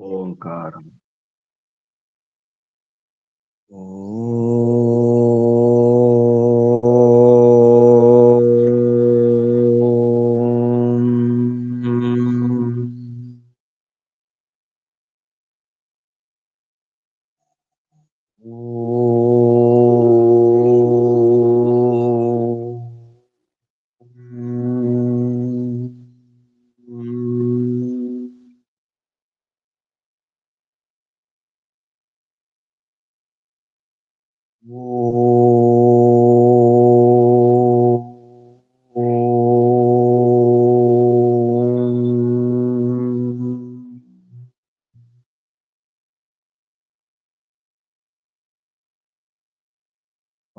ఓంకారం.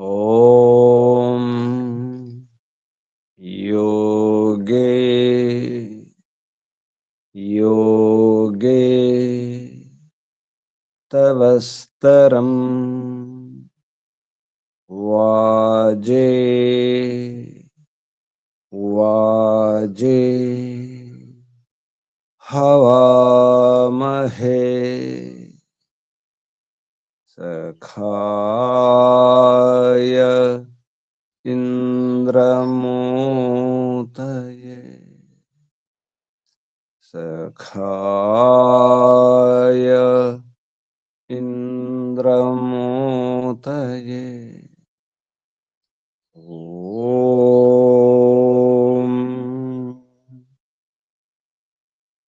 ఓం యోగే యోగే తవస్తరం వాజే వాజే హవామహే సఖాయ ఇంద్రమూతయే సఖాయ ఇంద్రమూతయే ఓం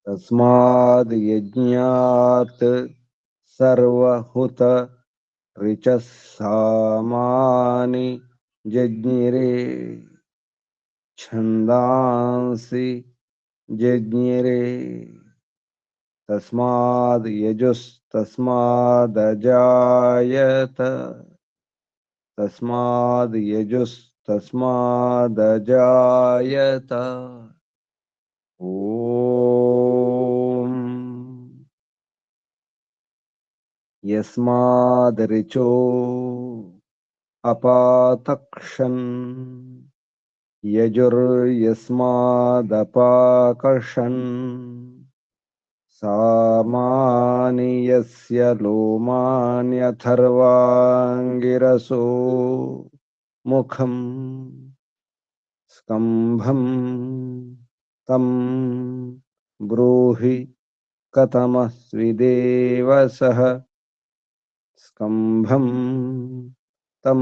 తస్మాద్ యజ్ఞాత్ సర్వహుత రిచః సామాని జజ్ఞిరే ఛందాంసి జజ్ఞిరే తస్మాద్ యజుస్తస్మాదజాయత తస్మాద్ యజుస్తస్మాదజాయత ఓం యస్మాదరిచో అపాతక్షన్ యజుర్యస్మాదపాకర్షన్ సామాని యస్య లోమాన్యథర్వాంగిరసో ముఖం స్కంభం తం బ్రూహి కథమస్విదేవ సహ స్కంభం తం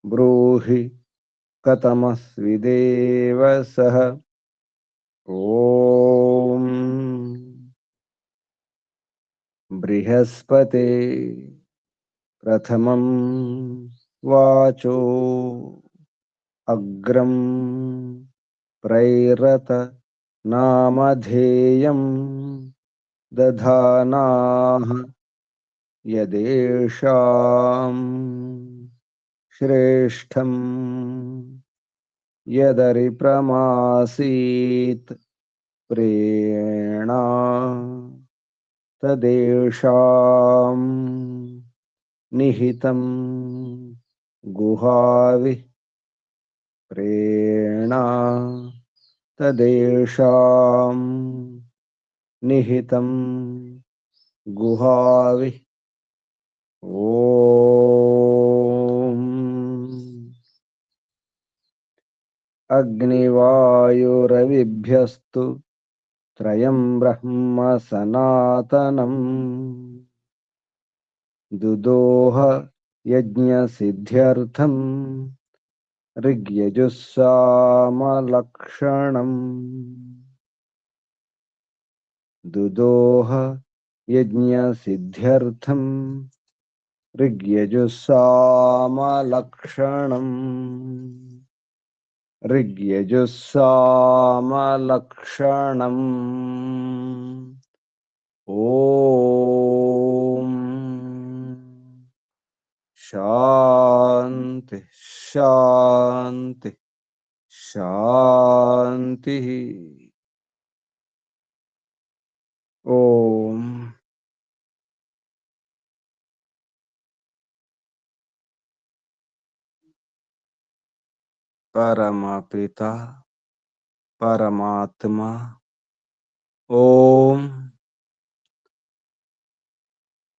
బ్రూహి కథమస్విదేవ సహ ఓం బృహస్పతే ప్రథమం వాచో అగ్రం ప్రైరత నామధేయం దధానాః యదేషాం శ్రేష్టం యదరిప్రమాసీత్ ప్రేణా తదేషాం నిహితం గుహావిః ప్రేణా తదేషాం నిహితం గుహావిః ఓం అగ్నివాయురవిభ్యస్తు త్రయం బ్రహ్మ సనాతనం దుదోహ యజ్ఞసిద్ధ్యర్థం ఋగ్యజుస్సామలక్షణం దుదోహ యజ్ఞసిద్ధ్యర్థం ఋగ్యజుస్సామలక్షణం ఋగ్యజుస్సామలక్షణం ఓం శాంతి శాంతి శాంతి. ఓం పరమపిత పరమాత్మ ఓం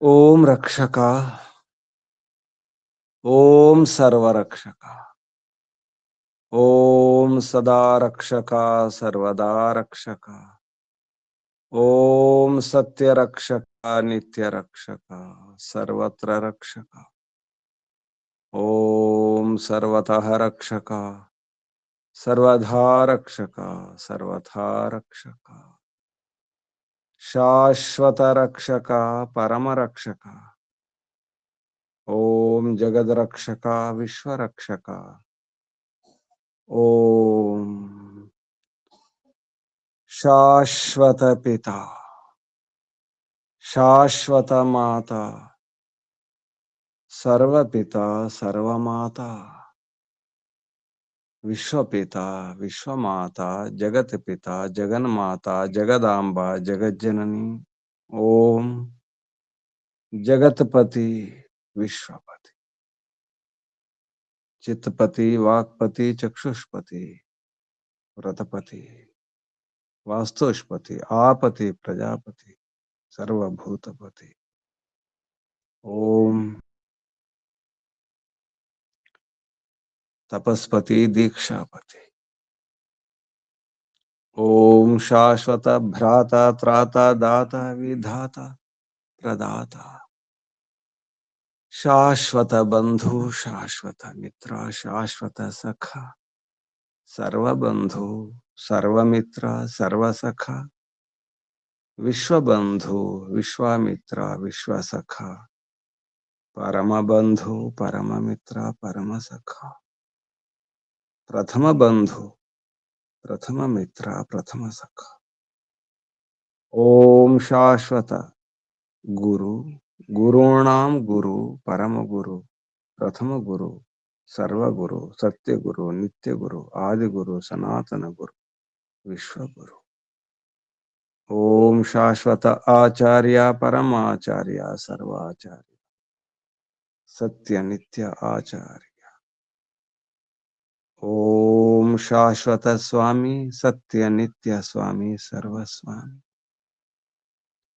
ओम रक्षक, ओम सर्वरक्षक, ओम सदा रक्षक, सर्वदा रक्षक, ओम सत्य रक्षक, नित्य रक्षक, सर्वत्र रक्षक, ओम सर्वतः रक्षक, सर्वधा रक्षक, सर्वथा रक्षक, शाश्वत रक्षक, परम रक्षक, ओम जगद रक्षक, विश्व रक्षक, ओम शाश्वत पिता, शाश्वत माता, सर्वपिता सर्वमाता, विश्वपिता विश्वमाता, जगत पिता जगन्माता, जगदांबा जगज्जननी, ओम जगतपति, विश्वपति, चित्तपति, वाक्पति, चक्षुष्पति, व्रतपति, वास्तुष्पति, आपति, प्रजापति, सर्वभूतपति, ओम तपस्पति, दीक्षापति, ओम शाश्वत भ्राता, त्राता, दाता, विधाता, प्रदाता, शाश्वत बंधु, शाश्वत मित्र, शाश्वत सखा, सर्वबंधु, सर्वमित्र, सर्वसखा, विश्वबंधु, विश्वामित्र, विश्वसखा, परम बंधु, परम मित्र, परम सखा, प्रथम बंधु, प्रथम मित्र, प्रथम सखा, ओम शाश्वत गुरु, गुरूणाम गुरु, परम गुरु, प्रथम गुरु, सर्वगुरु, सत्य गुरु, नित्य गुरु, आदि गुरु, सनातन गुरु, विश्व गुरु, ओम शाश्वत आचार्य, परमाचार्य, सर्वाचार्य, सत्य नित्य आचार्य, ओम शाश्वत स्वामी, सत्य नित्य स्वामी, सर्वस्वामी,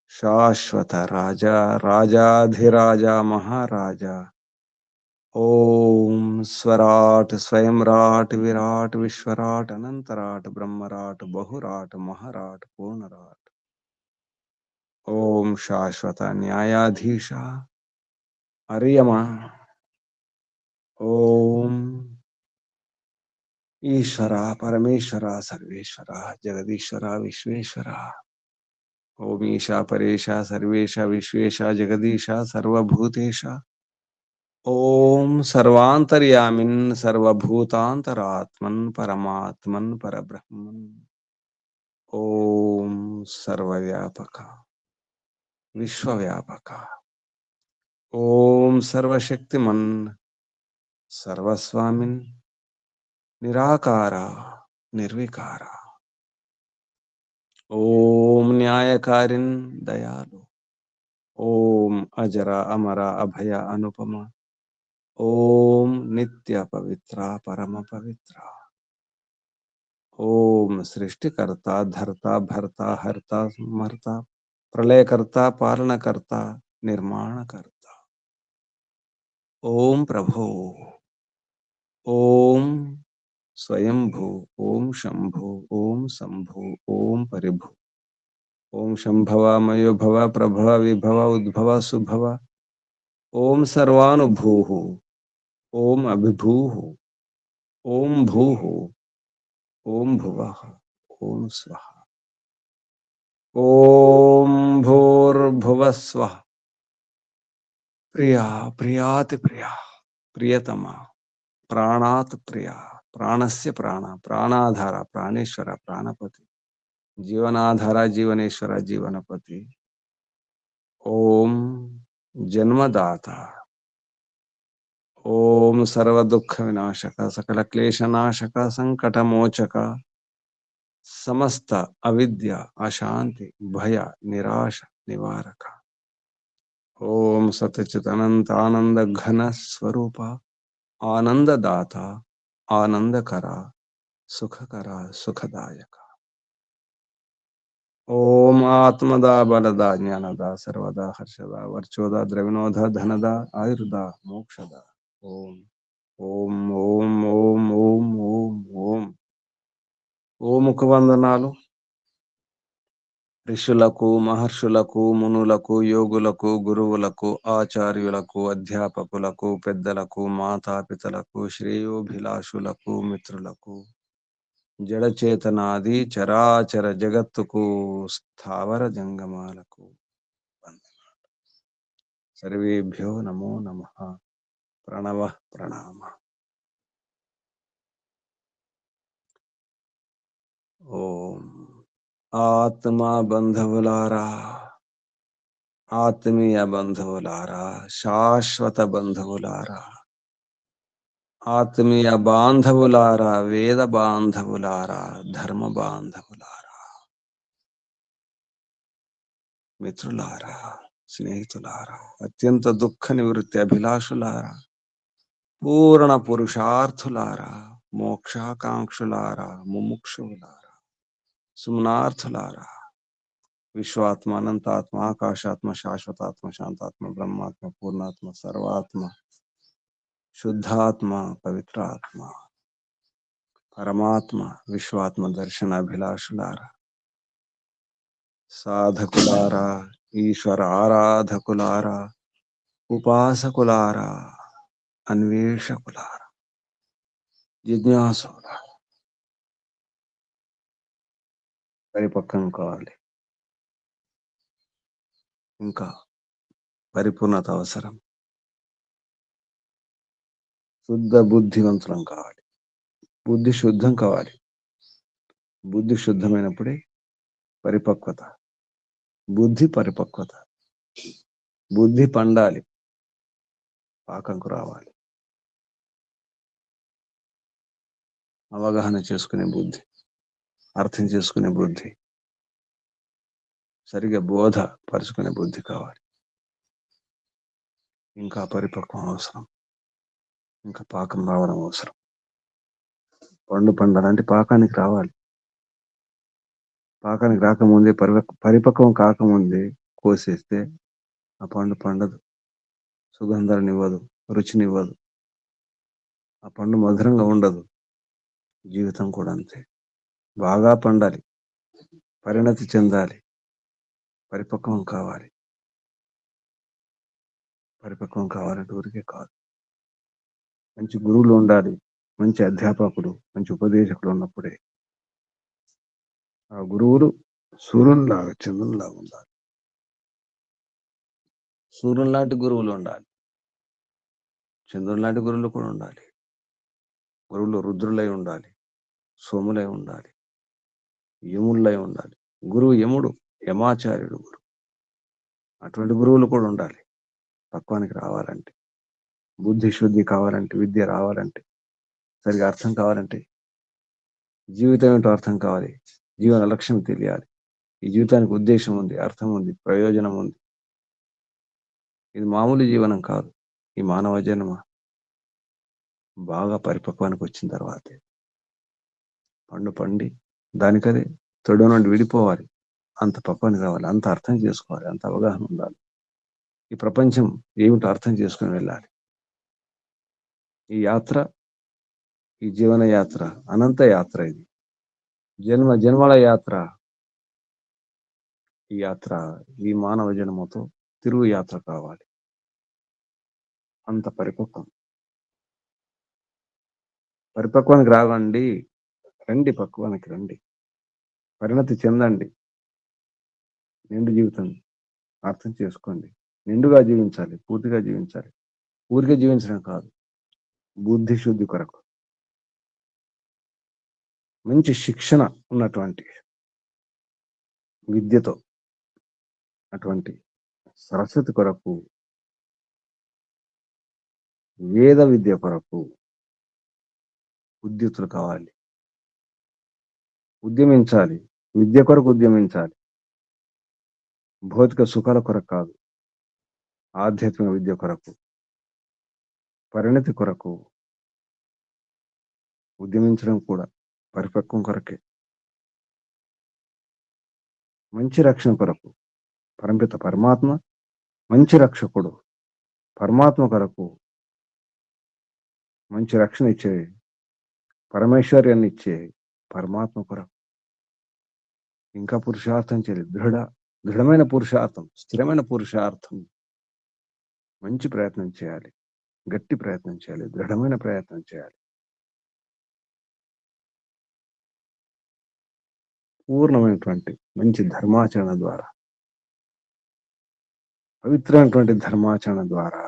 शाश्वत राजा, राजाधिराजा, महाराजा, ओम स्वराट, स्वयंराट, विराट, विश्वराट, अनंतराट, ब्रह्मराट, बहुराट, महाराट, पूर्णराट, ओम शाश्वत न्यायाधीशा, अर्यमा, ओम ईश्वरा, परमेश्वरा, सर्वेश्वरा, जगदीश्वरा, विश्वेश्वरा, ओम ईशा, परेशा, सर्वेशा, विश्वेशा, जगदीशा, सर्वभूतेशा, ओम सर्वांतर्यामिन्, सर्वभूतांतरात्मन्, परमात्मन्, परब्रह्मन्, ओम सर्वव्यापक, विश्वव्यापक, ओम सर्वशक्तिमन्, सर्वस्वामिन्, निराकारा, निर्विकारा, ओम न्यायकारिन्, दयालु, ओम अजरा, अमरा, अभया, अनुपमा, ओम नित्य पवित्रा, परम पवित्रा, ओम सृष्टिकर्ता, धर्ता, भर्ता, हर्ता, मर्ता, प्रलयकर्ता, पालनकर्ता, निर्माणकर्ता, ओम प्रभो, ओम स्वयंभू, ओम शंभु, ओम शंभु, ओम परिभु, ओम शंभव, मयोभव, प्रभव, विभव, उद्भव, सुभव, ओम सर्वानुभूः, ओम अभिभूः, ओम भूः, ओम भुवः, ओम स्वः, ओम भूर्भुवः स्वः, प्रिया, प्रियाति प्रिया, प्रियतमा, प्राणात् प्रिया, प्राणस्य प्राण, प्राणाधार, प्राणेश्वर, प्राणपति, जीवनाधार, जीवनेश्वर, जीवनपति, ओम जन्मदाता, ओम सर्व दुख विनाशक, सकल क्लेश नाशक, संकट मोचक, समस्त अविद्या, अशांति, भय, निराश निवारक, ओम सतचित अनंत आनंद घन स्वरूप, आनंददाता, आनंदकरा, सुखकरा, सुखदायक, ఓం ఆత్మదా బలదా జ్ఞానదా సర్వదా హర్షదా వర్చోదా ద్రవిణోద ధనదా ఆయుర్దా మోక్షదా. ఓం ఓం ఓం ఓం ఓం ఓం ఓం. ఓముకు వందనాలు. ఋషులకు, మహర్షులకు, మునులకు, యోగులకు, గురువులకు, ఆచార్యులకు, అధ్యాపకులకు, పెద్దలకు, మాతాపితలకు, శ్రేయోభిలాషులకు, మిత్రులకు, జడచేతనాది చరాచర జగత్తుకు, స్థావర జంగమాలకు వందనాలు. సర్వేభ్యో నమో నమః. ప్రణవ ప్రణామ. ఓం. ఆత్మ బంధువులారా, ఆత్మీయ బంధువులారా, శాశ్వత బంధువులారా, ఆత్మీయ బాంధవులారా, వేద బాంధవులారా, ధర్మ బాంధవులారా, మిత్రులారా, స్నేహితులారా, అత్యంత దుఃఖ నివృత్తి అభిలాషులారా, పూర్ణ పురుషార్థులారా, మోక్షాకాంక్షులారా, ముముక్షులారా, సుమనార్థులారా, విశ్వాత్మ, అనంతాత్మ, ఆకాశాత్మ, శాశ్వతాత్మ, శాంతాత్మ, బ్రహ్మాత్మ, పూర్ణాత్మ, సర్వాత్మ, శుద్ధాత్మ, పవిత్రాత్మ, పరమాత్మ, విశ్వాత్మ దర్శనాభిలాషులారా, సాధకులారా, ఈశ్వర ఆరాధకులారా, ఉపాసకులారా, అన్వేషకులారా, జిజ్ఞాసులారా, పరిపక్వం కావాలి. ఇంకా పరిపూర్ణత అవసరం. శుద్ధ బుద్ధివంతులం కావాలి. బుద్ధి శుద్ధం కావాలి. బుద్ధి శుద్ధమైనప్పుడే పరిపక్వత. బుద్ధి పరిపక్వత. బుద్ధి పండాలి, పాకంకు రావాలి. అవగాహన చేసుకునే బుద్ధి, అర్థం చేసుకునే బుద్ధి, సరిగా బోధ పరుచుకునే బుద్ధి కావాలి. ఇంకా పరిపక్వం అవసరం. ఇంకా పాకం రావడం అవసరం. పండు పండాలంటే పాకానికి రావాలి. పాకానికి రాకముందే, పరిపక్వం కాకముందే కోసేస్తే ఆ పండు పండదు, సుగంధాన్ని రుచినివ్వదు, ఆ పండు మధురంగా ఉండదు. జీవితం కూడా అంతే. బాగా పండాలి, పరిణతి చెందాలి, పరిపక్వం కావాలి. పరిపక్వం కావాలంటే ఊరికే కాదు. మంచి గురువులు ఉండాలి, మంచి అధ్యాపకులు, మంచి ఉపదేశకులు ఉన్నప్పుడే ఆ గురువులు సూర్యునిలాగా, చంద్రునిలాగా ఉండాలి. సూర్యుని లాంటి గురువులు ఉండాలి, చంద్రుని లాంటి గురువులు కూడా ఉండాలి. గురువులు రుద్రులై ఉండాలి, సోములై ఉండాలి, యములై ఉండాలి. గురువు యముడు, యమాచార్యుడు గురువు. అటువంటి గురువులు కూడా ఉండాలి. పక్వానికి రావాలంటే, బుద్ధి శుద్ధి కావాలంటే, విద్య రావాలంటే, సరిగా అర్థం కావాలంటే, జీవితం ఏంటో అర్థం కావాలి, జీవన లక్ష్యం తెలియాలి. ఈ జీవితానికి ఉద్దేశం ఉంది, అర్థం ఉంది, ప్రయోజనం ఉంది. ఇది మామూలు జీవనం కాదు. ఈ మానవ జన్మ బాగా పరిపక్వానికి వచ్చిన తర్వాతే పండు పండి దానికదే తొడ నుండి విడిపోవాలి. అంత పక్వానికి రావాలి, అంత అర్థం చేసుకోవాలి, అంత అవగాహన ఉండాలి. ఈ ప్రపంచం ఏమిటో అర్థం చేసుకుని వెళ్ళాలి. ఈ యాత్ర, ఈ జీవన యాత్ర అనంత యాత్ర. ఇది జన్మ జన్మల యాత్ర. ఈ యాత్ర ఈ మానవ జన్మతో తిరుగు యాత్ర కావాలి. అంత పరిపక్వానికి రావండి. రండి, పక్వానికి రండి, పరిణతి చెందండి, నిండు జీవితం అర్థం చేసుకోండి. నిండుగా జీవించాలి, పూర్తిగా జీవించాలి. ఊరికే జీవించడం కాదు, బుద్ధి శుద్ధి కొరకు మంచి శిక్షణ ఉన్నటువంటి విద్యతో, అటువంటి సరస్వతి కొరకు, వేద విద్య కొరకు ఉద్యుక్తులు కావాలి. ఉద్యమించాలి, విద్య కొరకు ఉద్యమించాలి. భౌతిక సుఖాల కొరకు కాదు, ఆధ్యాత్మిక విద్య కొరకు, పరిణతి కొరకు ఉద్యమించడం కూడా పరిపక్వం కొరకే. మంచి రక్షణ కొరకు పరంపిత పరమాత్మ మంచి రక్షకుడు. పరమాత్మ కొరకు మంచి రక్షణ ఇచ్చే పరమేశ్వర్యాన్ని ఇచ్చే పరమాత్మ కొరకు ఇంకా పురుషార్థం చేయాలి. దృఢమైన పురుషార్థం, స్థిరమైన పురుషార్థం. మంచి ప్రయత్నం చేయాలి, గట్టి ప్రయత్నం చేయాలి, దృఢమైన ప్రయత్నం చేయాలి. పూర్ణమైనటువంటి మంచి ధర్మాచరణ ద్వారా, పవిత్రమైనటువంటి ధర్మాచరణ ద్వారా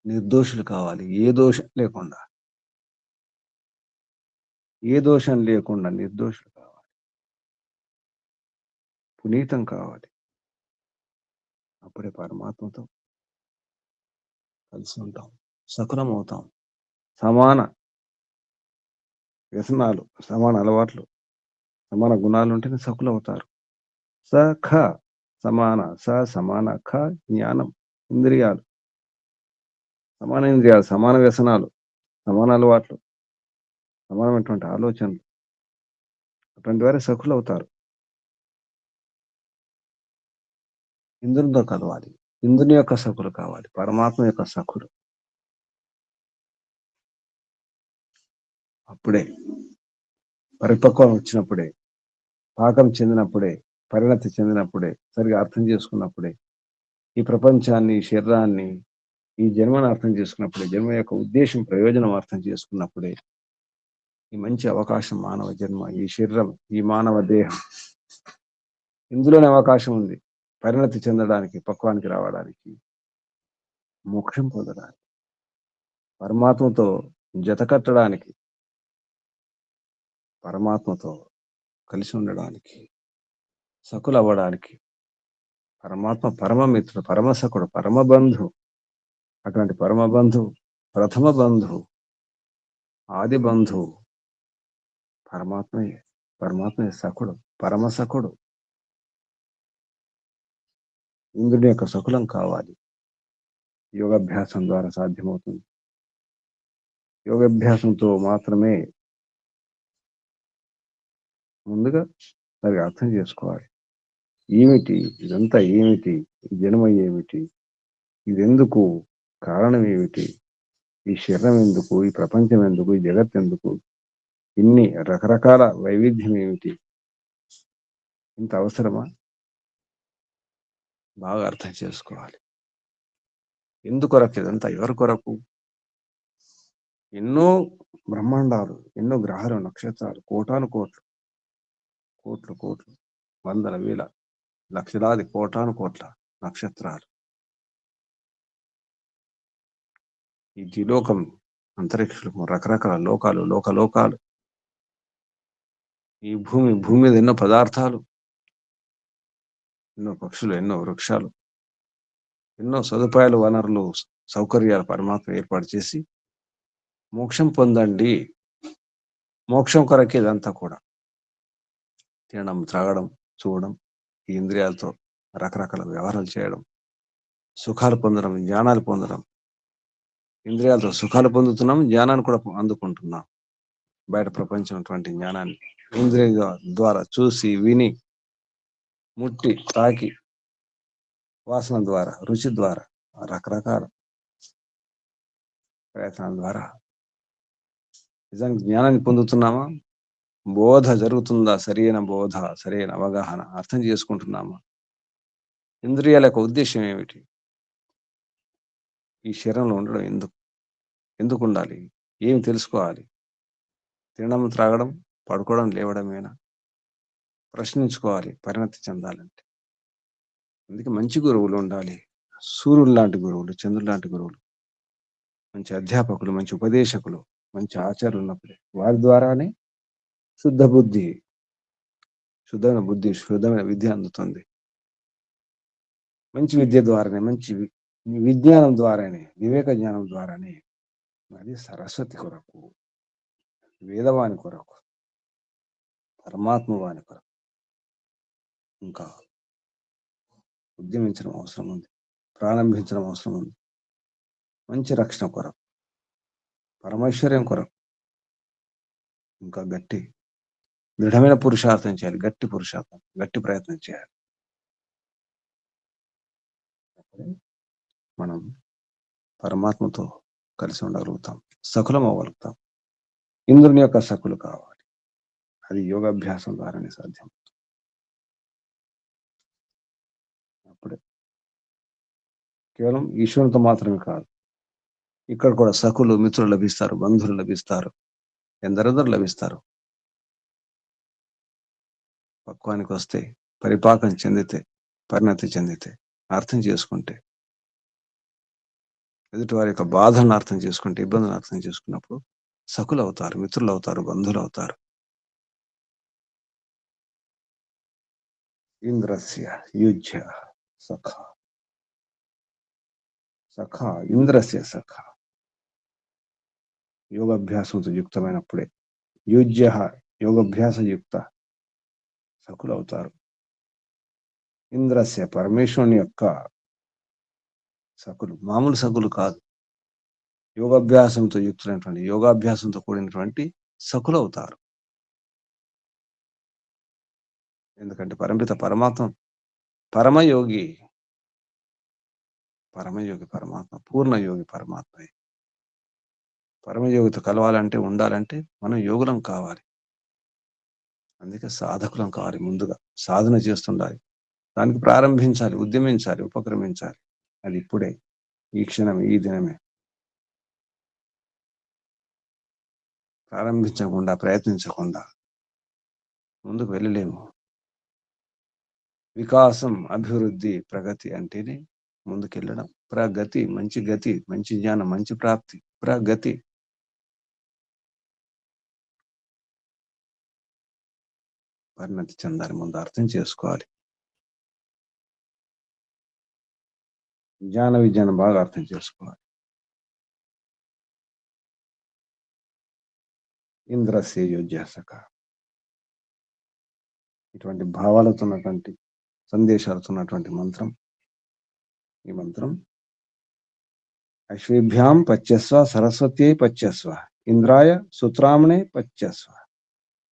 నిర్దోషులు కావాలి. ఏ దోషం లేకుండా, ఏ దోషం లేకుండా నిర్దోషులు కావాలి, పునీతం కావాలి. అప్పుడే పరమాత్మతో కలిసి ఉంటాం, సకులం అవుతాం. సమాన వ్యసనాలు, సమాన అలవాట్లు, సమాన గుణాలు ఉంటేనే సకులు అవుతారు. సఖ సమాన, సమాన, ఖ జ్ఞానం. ఇంద్రియాలు, సమాన ఇంద్రియాలు, సమాన వ్యసనాలు, సమాన అలవాట్లు, సమానమైనటువంటి ఆలోచనలు, అటువంటి వారే సకులు అవుతారు. ఇంద్రునితో కలవాలి, ఇంద్రుని యొక్క సకులు కావాలి, పరమాత్మ యొక్క సకులు. అప్పుడే పరిపక్వం వచ్చినప్పుడే, పాకం చెందినప్పుడే, పరిణతి చెందినప్పుడే, సరిగా అర్థం చేసుకున్నప్పుడే, ఈ ప్రపంచాన్ని, ఈ శరీరాన్ని, ఈ జన్మను అర్థం చేసుకున్నప్పుడే, జన్మ యొక్క ఉద్దేశం, ప్రయోజనం అర్థం చేసుకున్నప్పుడే ఈ మంచి అవకాశం, మానవ జన్మ, ఈ శరీరం, ఈ మానవ దేహం, ఇందులోనే అవకాశం ఉంది పరిణతి చెందడానికి, పక్వానికి రావడానికి, మోక్షం పొందడానికి, పరమాత్మతో జత కట్టడానికి, పరమాత్మతో కలిసి ఉండడానికి, సకులు అవ్వడానికి. పరమాత్మ పరమమిత్రుడు, పరమసకుడు, పరమబంధు. అటువంటి పరమబంధు, ప్రథమ బంధు, ఆది బంధు పరమాత్మయే. పరమాత్మయే సకుడు, పరమసకుడు. ఇంద్రుని యొక్క సకులం కావాలి. యోగాభ్యాసం ద్వారా సాధ్యమవుతుంది. యోగాభ్యాసంతో మాత్రమే ముందుగా సరిగా అర్థం చేసుకోవాలి. ఏమిటి ఇదంతా, ఏమిటి ఈ జన్మ, ఏమిటి ఇదెందుకు, కారణం ఏమిటి, ఈ శరీరం ఎందుకు, ఈ ప్రపంచం ఎందుకు, ఈ జగత్ ఎందుకు, ఇన్ని రకరకాల వైవిధ్యం ఏమిటి, ఇంత అవసరమా, బాగా అర్థం చేసుకోవాలి. ఎందుకొరకు ఇదంతా, ఎవరి కొరకు? ఎన్నో బ్రహ్మాండాలు, ఎన్నో గ్రహాలు, నక్షత్రాలు, కోటాను కోట్లు, కోట్లు కోట్లు, వందల వేల, లక్షలాది, కోటాను కోట్ల నక్షత్రాలు. ఈ ద్విలోకం, అంతరిక్షం, రకరకాల లోకాలు, లోకలోకాలు, ఈ భూమి మీద ఎన్నో పదార్థాలు, ఎన్నో పక్షులు, ఎన్నో వృక్షాలు, ఎన్నో సదుపాయాలు, వనరులు, సౌకర్యాలు పరమాత్మ ఏర్పాటు చేసి మోక్షం పొందండి. మోక్షం కొరకే ఇదంతా కూడా. తినడం, త్రాగడం, చూడడం, ఈ ఇంద్రియాలతో రకరకాల వ్యవహారాలు చేయడం, సుఖాలు పొందడం, జ్ఞానాలు పొందడం. ఇంద్రియాలతో సుఖాలు పొందుతున్నాం, జ్ఞానాన్ని కూడా అందుకుంటున్నాం. బయట ప్రపంచం అటువంటి జ్ఞానాన్ని ఇంద్రియ ద్వారా చూసి, విని, ముట్టి, తాకి, వాసన ద్వారా, రుచి ద్వారా, రకరకాల ప్రయత్నాల ద్వారా నిజానికి జ్ఞానాన్ని పొందుతున్నామా? బోధ జరుగుతుందా? సరైన బోధ, సరైన అవగాహన, అర్థం చేసుకుంటున్నామా? ఇంద్రియాల యొక్క ఉద్దేశం ఏమిటి? ఈ శరీరంలో ఉండడం ఎందుకు ఉండాలి? ఏమి తెలుసుకోవాలి? తినడం, త్రాగడం, పడుకోవడం, లేవడమేనా? ప్రశ్నించుకోవాలి పరిణతి చెందాలంటే. అందుకే మంచి గురువులు ఉండాలి. సూర్యుడు లాంటి గురువులు, చంద్రుడు లాంటి గురువులు, మంచి అధ్యాపకులు, మంచి ఉపదేశకులు, మంచి ఆచార్యులు ఉన్నప్పుడే వారి ద్వారానే శుద్ధమైన బుద్ధి, శుద్ధమైన విద్య అందుతుంది. మంచి విద్య ద్వారానే, మంచి విజ్ఞానం ద్వారానే, వివేక జ్ఞానం ద్వారానే, అది సరస్వతి కొరకు, వేదవాణి కొరకు, పరమాత్మ వాణి కొరకు ఇంకా ఉద్యమించడం అవసరం ఉంది, ప్రారంభించడం అవసరం ఉంది. మంచి రక్షణ కొరకు, పరమైశ్వర్యం కొరకు, ఇంకా గట్టి దృఢమైన పురుషార్థం చేయాలి, గట్టి పురుషార్థం, గట్టి ప్రయత్నం చేయాలి. మనం పరమాత్మతో కలిసి ఉండగలుగుతాం, సకులం అవ్వగలుగుతాం. ఇంద్రుని యొక్క సకులు కావాలి, అది యోగాభ్యాసం ద్వారానే సాధ్యం. అప్పుడే కేవలం ఈశ్వరునితో మాత్రమే కాదు, ఇక్కడ కూడా సకులు మిత్రులు లభిస్తారు, బంధువులు లభిస్తారు, ఎందరెందరు లభిస్తారు. పక్వానికి వస్తే, పరిపాకం చెందితే, పరిణతి చెందితే, అర్థం చేసుకుంటే, ఎదుటి వారి యొక్క బాధలను అర్థం చేసుకుంటే, ఇబ్బందులను అర్థం చేసుకున్నప్పుడు సకులు అవుతారు, మిత్రులు అవుతారు, బంధువులు అవుతారు. ఇంద్రస్య యుజ్య సఖ, సఖ ఇంద్రస్య సఖ, యోగాభ్యాసంతో యుక్తమైనప్పుడే యుజ్య యోగాభ్యాస యుక్త సకులు అవుతారు. ఇంద్రస్య పరమేశ్వరుని యొక్క సకులు, మామూలు సకులు కాదు, యోగాభ్యాసంతో యుక్తులైనటువంటి, యోగాభ్యాసంతో కూడినటువంటి సకులు అవుతారు. ఎందుకంటే పరమిత పరమాత్మ పరమయోగి, పరమయోగి పరమాత్మ, పూర్ణయోగి పరమాత్మ. పరమయోగితో కలవాలంటే, ఉండాలంటే మనం యోగులం కావాలి. అందుకే సాధకులం కావాలి. ముందుగా సాధన చేస్తుండాలి, దానికి ప్రారంభించాలి, ఉద్యమించాలి, ఉపక్రమించాలి. అది ఇప్పుడే, ఈ క్షణం, ఈ దినమే. ప్రారంభించకుండా, ప్రయత్నించకుండా ముందుకు వెళ్ళలేము. వికాసం, అభివృద్ధి, ప్రగతి అంటేనే ముందుకెళ్ళడం. ప్రగతి, మంచి గతి, మంచి జ్ఞానం, మంచి ప్రాప్తి, ప్రగతి. పరిణతి చెందాలి, ముందు అర్థం చేసుకోవాలి. జ్ఞాన విజ్ఞానం బాగా అర్థం చేసుకోవాలి. ఇంద్రస్య యుజ్య సఖ, ఇటువంటి భావాలతో ఉన్నటువంటి, సందేశాలతో ఉన్నటువంటి మంత్రం. ఈ మంత్రం అశ్వేభ్యాం పచ్చస్వ, సరస్వత్యై పచ్చస్వ, ఇంద్రాయ సుత్రామణే పచ్చస్వ,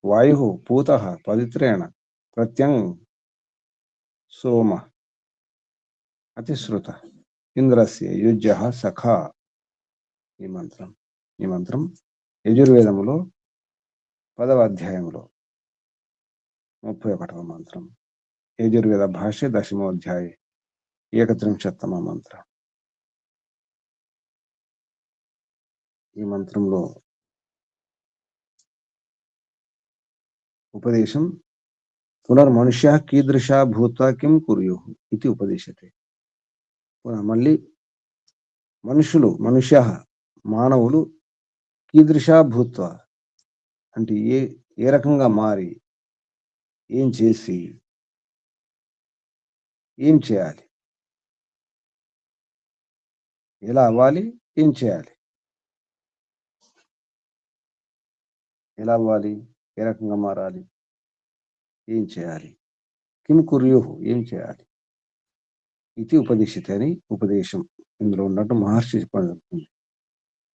వాయు పూత పవిత్రేణ ప్రత్యం సోమ అతిశ్రుత ఇంద్రస్య యుజ్య సఖ. ఈ మంత్రం యజుర్వేదములో 10వ అధ్యాయంలో 31వ మంత్రం, యజుర్వేద భాష్య 10వ అధ్యాయ 31వ మంత్రం. ఈ మంత్రంలో ఉపదేశం పునర్మనుష్య కీదృశా భూత్వా కిం కుర్యుః ఇది ఉపదేశతే. మళ్ళీ మనుష్య మానవులు కీదృశా భూత్వా అంటే ఏ రకంగా మారి, ఏం చేసి, ఏం చేయాలి, ఎలా అవ్వాలి, ఏం చేయాలి, ఎలా అవ్వాలి, ఏ రకంగా మారాలి, ఏం చేయాలి, కిం కుర్యుః ఏం చేయాలి, ఇది ఉపదేశితే అని ఉపదేశం. ఇందులో ఉన్నట్టు మహర్షి చెప్పబడుతుంది.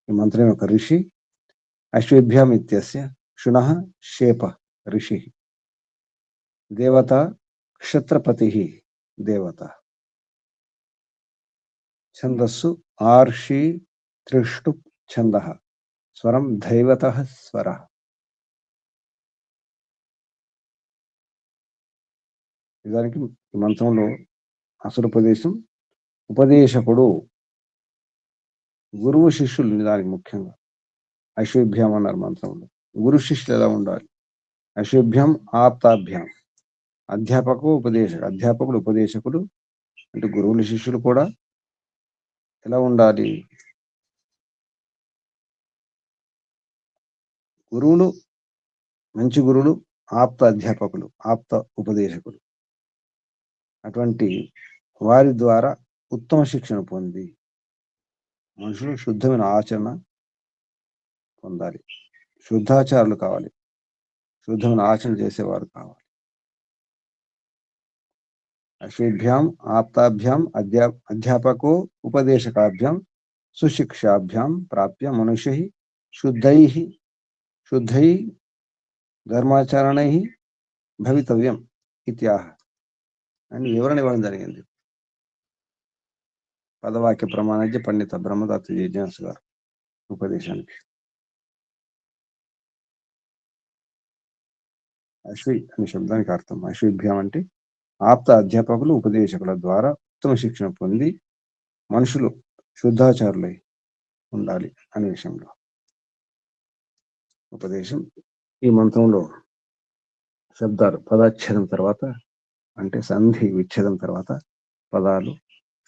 ఈ మంత్రం యొక్క ఋషి అశ్వేభ్యాం ఇత్యస్య శునః శేప ఋషి, దేవత క్షత్రపతి దేవత, ఛందస్సు ఆర్షి త్రిష్టు ఛంద, స్వరం దైవత స్వర. నిజానికి ఈ మంత్రంలో అసలు ఉపదేశకుడు, గురువు శిష్యులు. నిజానికి ముఖ్యంగా అశ్వేభ్యాం అన్నారు మంత్రంలో. గురు శిష్యులు ఎలా ఉండాలి? అశ్వేభ్యాం ఆప్తాభ్యాం, అధ్యాపకుడు ఉపదేశకుడు అంటే గురువులు శిష్యులు కూడా ఎలా ఉండాలి? గురువులు, మంచి గురువులు, ఆప్త అధ్యాపకులు, ఆప్త ఉపదేశకులు, అటువంటి వారి ద్వారా ఉత్తమ శిక్షణ పొంది మనుషులు శుద్ధమైన ఆచరణ పొందాలి. శుద్ధాచారులు కావాలి, శుద్ధమైన ఆచరణ చేసేవారు కావాలి. అశ్వేభ్యాం ఆప్తాభ్యాం అధ్యాపకో ఉపదేశకాభ్యాం సుశిక్షాభ్యాం ప్రాప్య మనుష్య శుద్ధై ధర్మాచరణై భవితవ్యం ఇత్యాహ అని వివరణ ఇవ్వడం జరిగింది. పదవాక్య ప్రమాణజ్ఞ పండిత బ్రహ్మదత్త జిజ్ఞాసు గారు ఉపదేశానికి. అశ్వి అనే శబ్దానికి అర్థం అశ్విభ్యం అంటే ఆప్త అధ్యాపకులు ఉపదేశకుల ద్వారా ఉత్తమ శిక్షణ పొంది మనుషులు శుద్ధాచారులై ఉండాలి అనే విషయంలో ఉపదేశం. ఈ మంత్రంలో శబ్దాలు పదాచ్ఛేదం తర్వాత అంటే సంధి విచ్ఛేదం తర్వాత పదాలు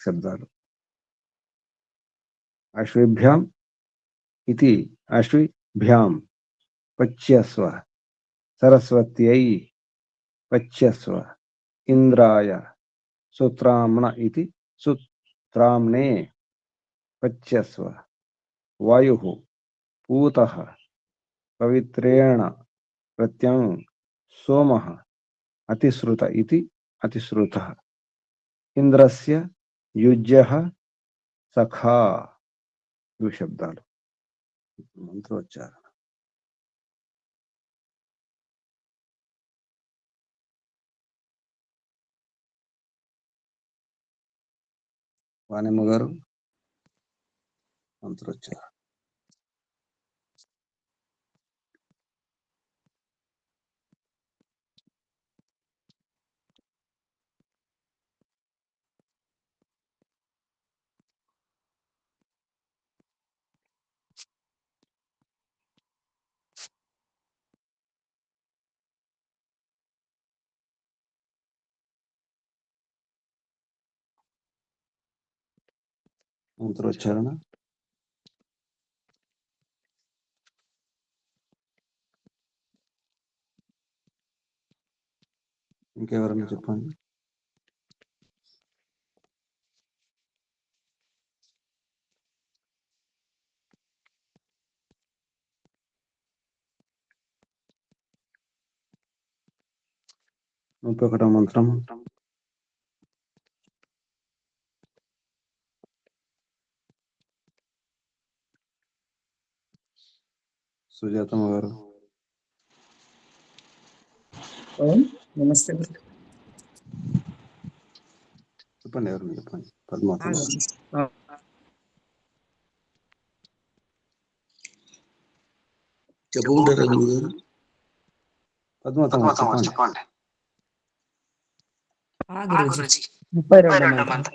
శబ్దాలు. అశ్విభ్యాం ఇది అశ్విభ్యాం పచ్యస్వ సరస్వత్యై పచ్యస్వ ఇంద్రాయ సుత్రామ్న ఇది సుత్రామ్నే పచ్యస్వ వాయుః పూతః పవిత్రేణ ప్రత్యం సోమః అతిశ్రుత ఇది అతిశ్రుతః ఇంద్రస్య యుజ్యః సఖా. ఇవి శబ్దాలు. మంత్రోచ్చారణ. వాణిమ్మ గారు మంత్రోచ్చారణ. మంత్రోచ్చారణ. ఇంకెవరన్నా చెప్పండి. ఇంకొకటో మంత్రం. సుజాతమ్మ గారు. నమస్తే. చెప్పండి, ఎవరు చెప్పండి. పద్మావతి చెప్పుకుంటారా పద్మావతి చెప్పండి. 32 మంత్రం.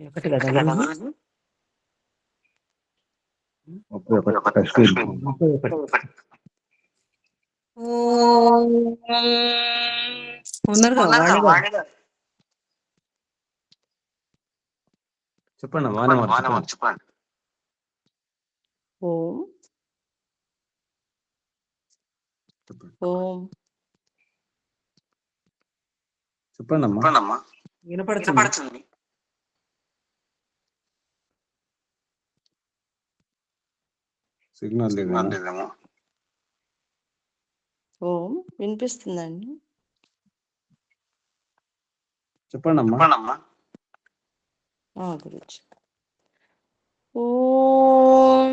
31 కదా గురూజీ? 31. ఉన్నారుగా వాడేగా. చెప్పండి వాణిమ్మ చెప్పండి. ఓం ఓం చెప్పండి అమ్మా. వినపడుతుంది. సిగ్నల్ లేదేమో. ఓం వినిపిస్తుందండి. చెప్పండి అమ్మా. గురుజీ. ఓం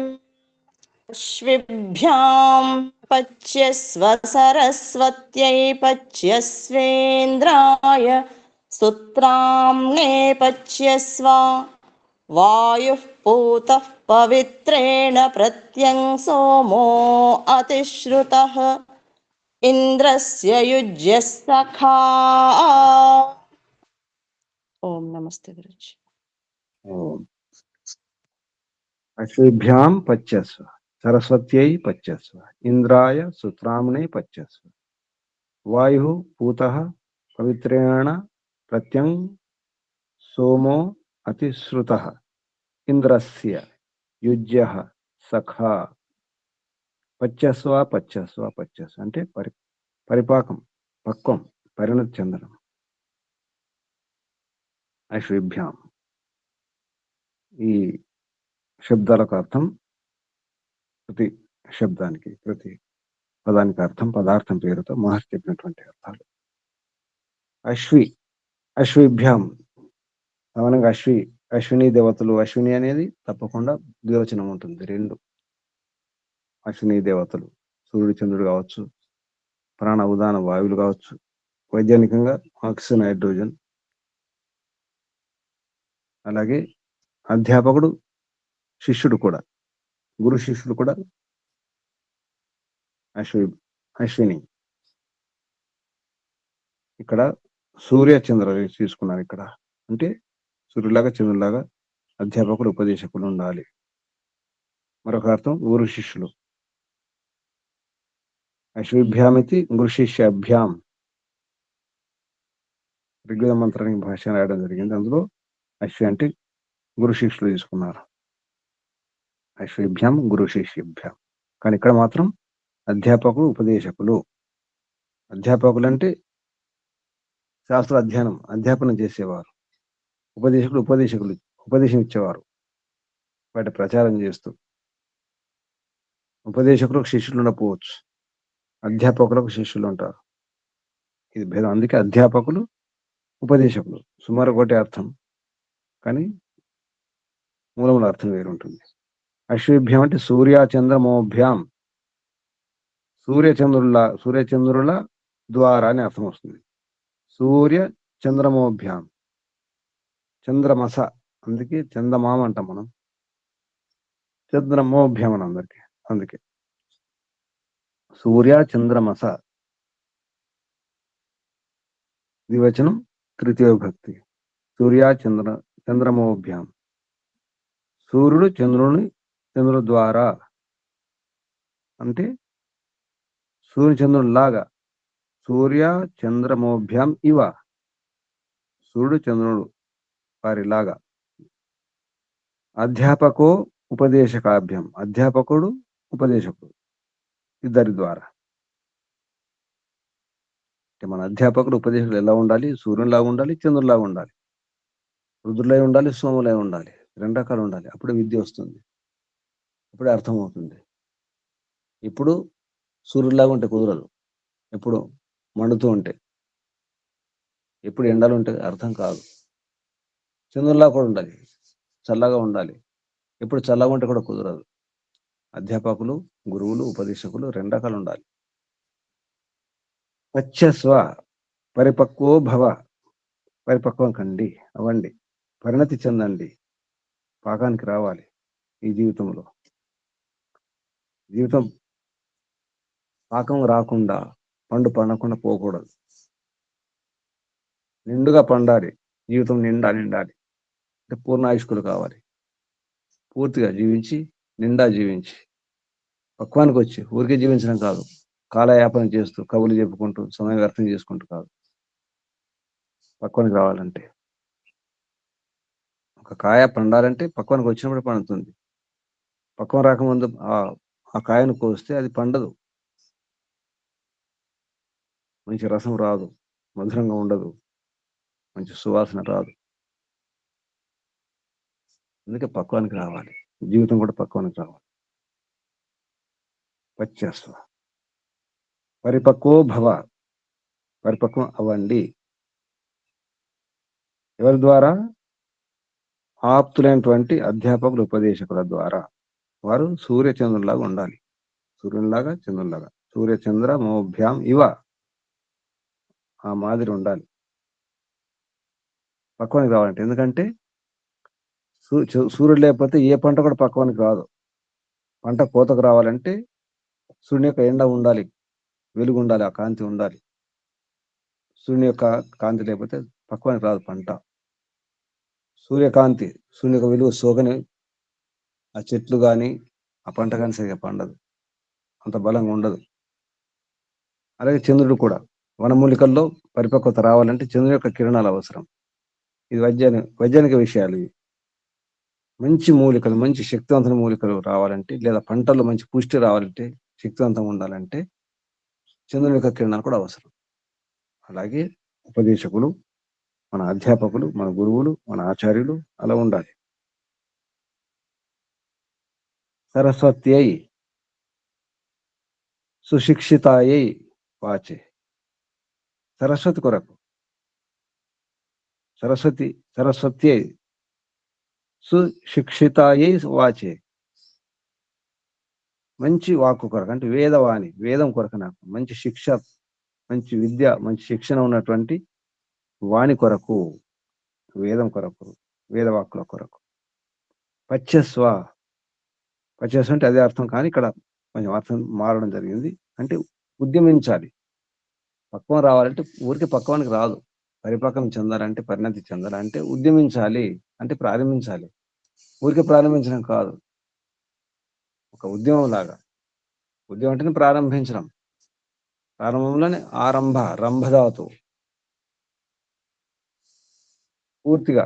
అశ్విభ్యాం పచ్యస్వ సరస్వత్యై పచ్యస్వేంద్రాయ సుత్రామ్నే పచ్యస్వ వాయుః పూతః పవిత్రేణ ప్రత్యం సోమో అతిశ్రుతః ఇంద్రస్య యుజ్యః సఖా. ఓం నమస్తే గురుజీ. అశ్విభ్యాం పచ్యస్వ సరస్వత్యై పచ్యస్వ ఇంద్రాయ సుత్రామ్నే పచ్యస్వ వాయుః పూతః పవిత్రేణ ప్రత్యం సోమో అతిశ్రుతః ఇంద్రస్య యుజ్యః సఖా. పచ్చస్వ అంటే పరిపాకం, పక్వం, పరిణతి చెందడం. అశ్విభ్యాం ఈ శబ్దాలకు అర్థం ప్రతి శబ్దానికి ప్రతి పదానికి అర్థం పదార్థం పేరుతో మహర్షి చెప్పినటువంటి అర్థాలు. అశ్విభ్యాం సామాన్యంగా అశ్విని దేవతలు. అశ్విని అనేది తప్పకుండా ద్వివచనం ఉంటుంది. 2 అశ్విని దేవతలు సూర్యుడు చంద్రుడు కావచ్చు, ప్రాణ ఉదాన వాయువులు కావచ్చు, వైజ్ఞానికంగా ఆక్సిజన్, హైడ్రోజన్. అలాగే అధ్యాపకుడు శిష్యుడు కూడా, గురు శిష్యుడు కూడా అశ్విని. ఇక్కడ సూర్య చంద్రుడు తీసుకున్నారు. ఇక్కడ అంటే సూర్యులాగా చంద్రులాగా అధ్యాపకులు ఉపదేశకులు ఉండాలి. మరొక అర్థం గురు శిష్యులు. అశ్విభ్యామితి గురు శిష్యాభ్యాం ఋగ్వేద మంత్రానికి భాష రాయడం జరిగింది. అందులో అశ్వి అంటే గురు శిష్యులు తీసుకున్నారు. అశ్విభ్యాం గురు శిష్యభ్యాం. కానీ ఇక్కడ మాత్రం అధ్యాపకులు ఉపదేశకులు. అధ్యాపకులు అంటే శాస్త్ర అధ్యాపనం చేసేవారు. ఉపదేశకులు ఉపదేశం ఇచ్చేవారు, వాటి ప్రచారం చేస్తూ. ఉపదేశకులకు శిష్యులు ఉండకపోవచ్చు, అధ్యాపకులకు శిష్యులు ఉంటారు. ఇది భేదం. అందుకే అధ్యాపకులు ఉపదేశకులు సుమారు ఒకటే అర్థం, కానీ మూలముల అర్థం వేరుంటుంది. అశ్విభ్యం అంటే సూర్యచంద్రమోభ్యాం, సూర్యచంద్రుల ద్వారా అని అర్థం వస్తుంది. సూర్య చంద్రమోభ్యాం, చంద్రమస, అందుకే చందమామ అంటాం మనం, చంద్రమోభ్యాం అని అందరికి. అందుకే సూర్య చంద్రమస ద్వివచనం తృతీయ విభక్తి. సూర్య చంద్రమోభ్యాం, సూర్యుడు చంద్రుడి ద్వారా అంటే సూర్య చంద్రుడు లాగా. సూర్య చంద్రమోభ్యాం ఇవ, సూర్యుడు చంద్రుడు వారిలాగా. అధ్యాపకో ఉపదేశకాభ్యం, అధ్యాపకుడు ఉపదేశకుడు ఇద్దరి ద్వారా. అంటే మన అధ్యాపకుడు ఉపదేశకులు ఎలా ఉండాలి? సూర్యునిలాగా ఉండాలి, చంద్రులాగా ఉండాలి, రుద్రులై ఉండాలి, సోములై ఉండాలి. 2 రకాలు ఉండాలి. అప్పుడే విద్య వస్తుంది, అప్పుడే అర్థమవుతుంది. ఇప్పుడు సూర్యులాగా ఉంటే కుదరదు, ఎప్పుడు మండుతూ ఉంటే, ఎప్పుడు ఎండలు ఉంటే అర్థం కాదు. చంద్రులా కూడా ఉండాలి, చల్లగా ఉండాలి, ఎప్పుడు చల్లగా ఉంటే కూడా కుదరదు. అధ్యాపకులు, గురువులు, ఉపదేశకులు 2 రకాలు ఉండాలి. పచ్చస్వ పరిపక్వో భవ, పరిపక్వం కండి, అవ్వండి, పరిణతి చెందండి, పాకానికి రావాలి. ఈ జీవితంలో జీవితం పాకం రాకుండా, పండు పండకుండా పోకూడదు. నిండుగా పండాలి, జీవితం నిండాలి. అంటే పూర్ణాయుష్కులు కావాలి. పూర్తిగా జీవించి, నిండా జీవించి, పక్వానికి వచ్చి ఊరికే జీవించడం కాదు, కాలయాపన చేస్తూ కబుర్లు చెప్పుకుంటూ సమయం వ్యర్థం చేసుకుంటూ కాదు. పక్వానికి రావాలంటే, ఒక కాయ పండాలంటే పక్వానికి వచ్చినప్పుడు పండుతుంది. పక్వం రాకముందు ఆ కాయను కోస్తే అది పండదు, మంచి రసం రాదు, మధురంగా ఉండదు, మంచి సువాసన రాదు. అందుకే పక్వానికి రావాలి. జీవితం కూడా పక్వానికి రావాలి. పచ్చస్వ పరిపక్వో భవ, పరిపక్వం అవ్వండి. ఎవరి ద్వారా? ఆప్తులైనటువంటి అధ్యాపకులు, ఉపదేశకుల ద్వారా. వారు సూర్యచంద్రులాగా ఉండాలి, సూర్యునిలాగా చంద్రులాగా. సూర్యచంద్ర మోభ్యాం ఇవ, ఆ మాదిరి ఉండాలి. పక్వానికి రావాలంటే, ఎందుకంటే సూర్యుడు లేకపోతే ఏ పంట కూడా పక్వానికి రాదు. పంట కోతకు రావాలంటే సూర్యుని యొక్క ఎండ ఉండాలి, వెలుగు ఉండాలి, ఆ కాంతి ఉండాలి. సూర్యుని యొక్క కాంతి లేకపోతే పక్వానికి రాదు పంట. సూర్యకాంతి, సూర్యుని యొక్క వెలుగు సోకని ఆ చెట్లు కానీ ఆ పంట కానీ సరిగా పండదు, అంత బలంగా ఉండదు. అలాగే చంద్రుడు కూడా, వనమూలికల్లో పరిపక్వత రావాలంటే చంద్రుని యొక్క కిరణాలు అవసరం. ఇది వైజ్ఞానిక విషయాలు. ఇవి మంచి మూలికలు, మంచి శక్తివంతమైన మూలికలు రావాలంటే, లేదా పంటల్లో మంచి పుష్టి రావాలంటే, శక్తివంతంగా ఉండాలంటే చంద్రుని యొక్క కిరణాలు కూడా అవసరం. అలాగే ఉపదేశకులు, మన అధ్యాపకులు, మన గురువులు, మన ఆచార్యులు అలా ఉండాలి. సరస్వత్యై సుశిక్షితాయై వాచే, సరస్వతి కొరకు, సరస్వత్యై సుశిక్షితాయై వాచే, మంచి వాక్కు కొరకు అంటే వేదవాణి, వేదం కొరకు నాకు మంచి శిక్ష, మంచి విద్య, మంచి శిక్షణ ఉన్నటువంటి వాణి కొరకు, వేదం కొరకు, వేదవాక్కుల కొరకు. పచ్చస్వ, పచ్చస్వ అంటే అదే అర్థం, కానీ ఇక్కడ కొంచెం అర్థం మారడం జరిగింది. అంటే ఉద్యమించాలి, పక్వం రావాలంటే ఊరికి పక్వానికి రాదు. పరిపక్వం చెందాలంటే, పరిణతి చెందాలంటే ఉద్యమించాలి, అంటే ప్రారంభించాలి. ఊరికి ప్రారంభించడం కాదు, ఒక ఉద్యమం లాగా. ఉద్యమం అంటేనే ప్రారంభించడం. ప్రారంభంలోనే ఆరంభ, రంభధాతు, పూర్తిగా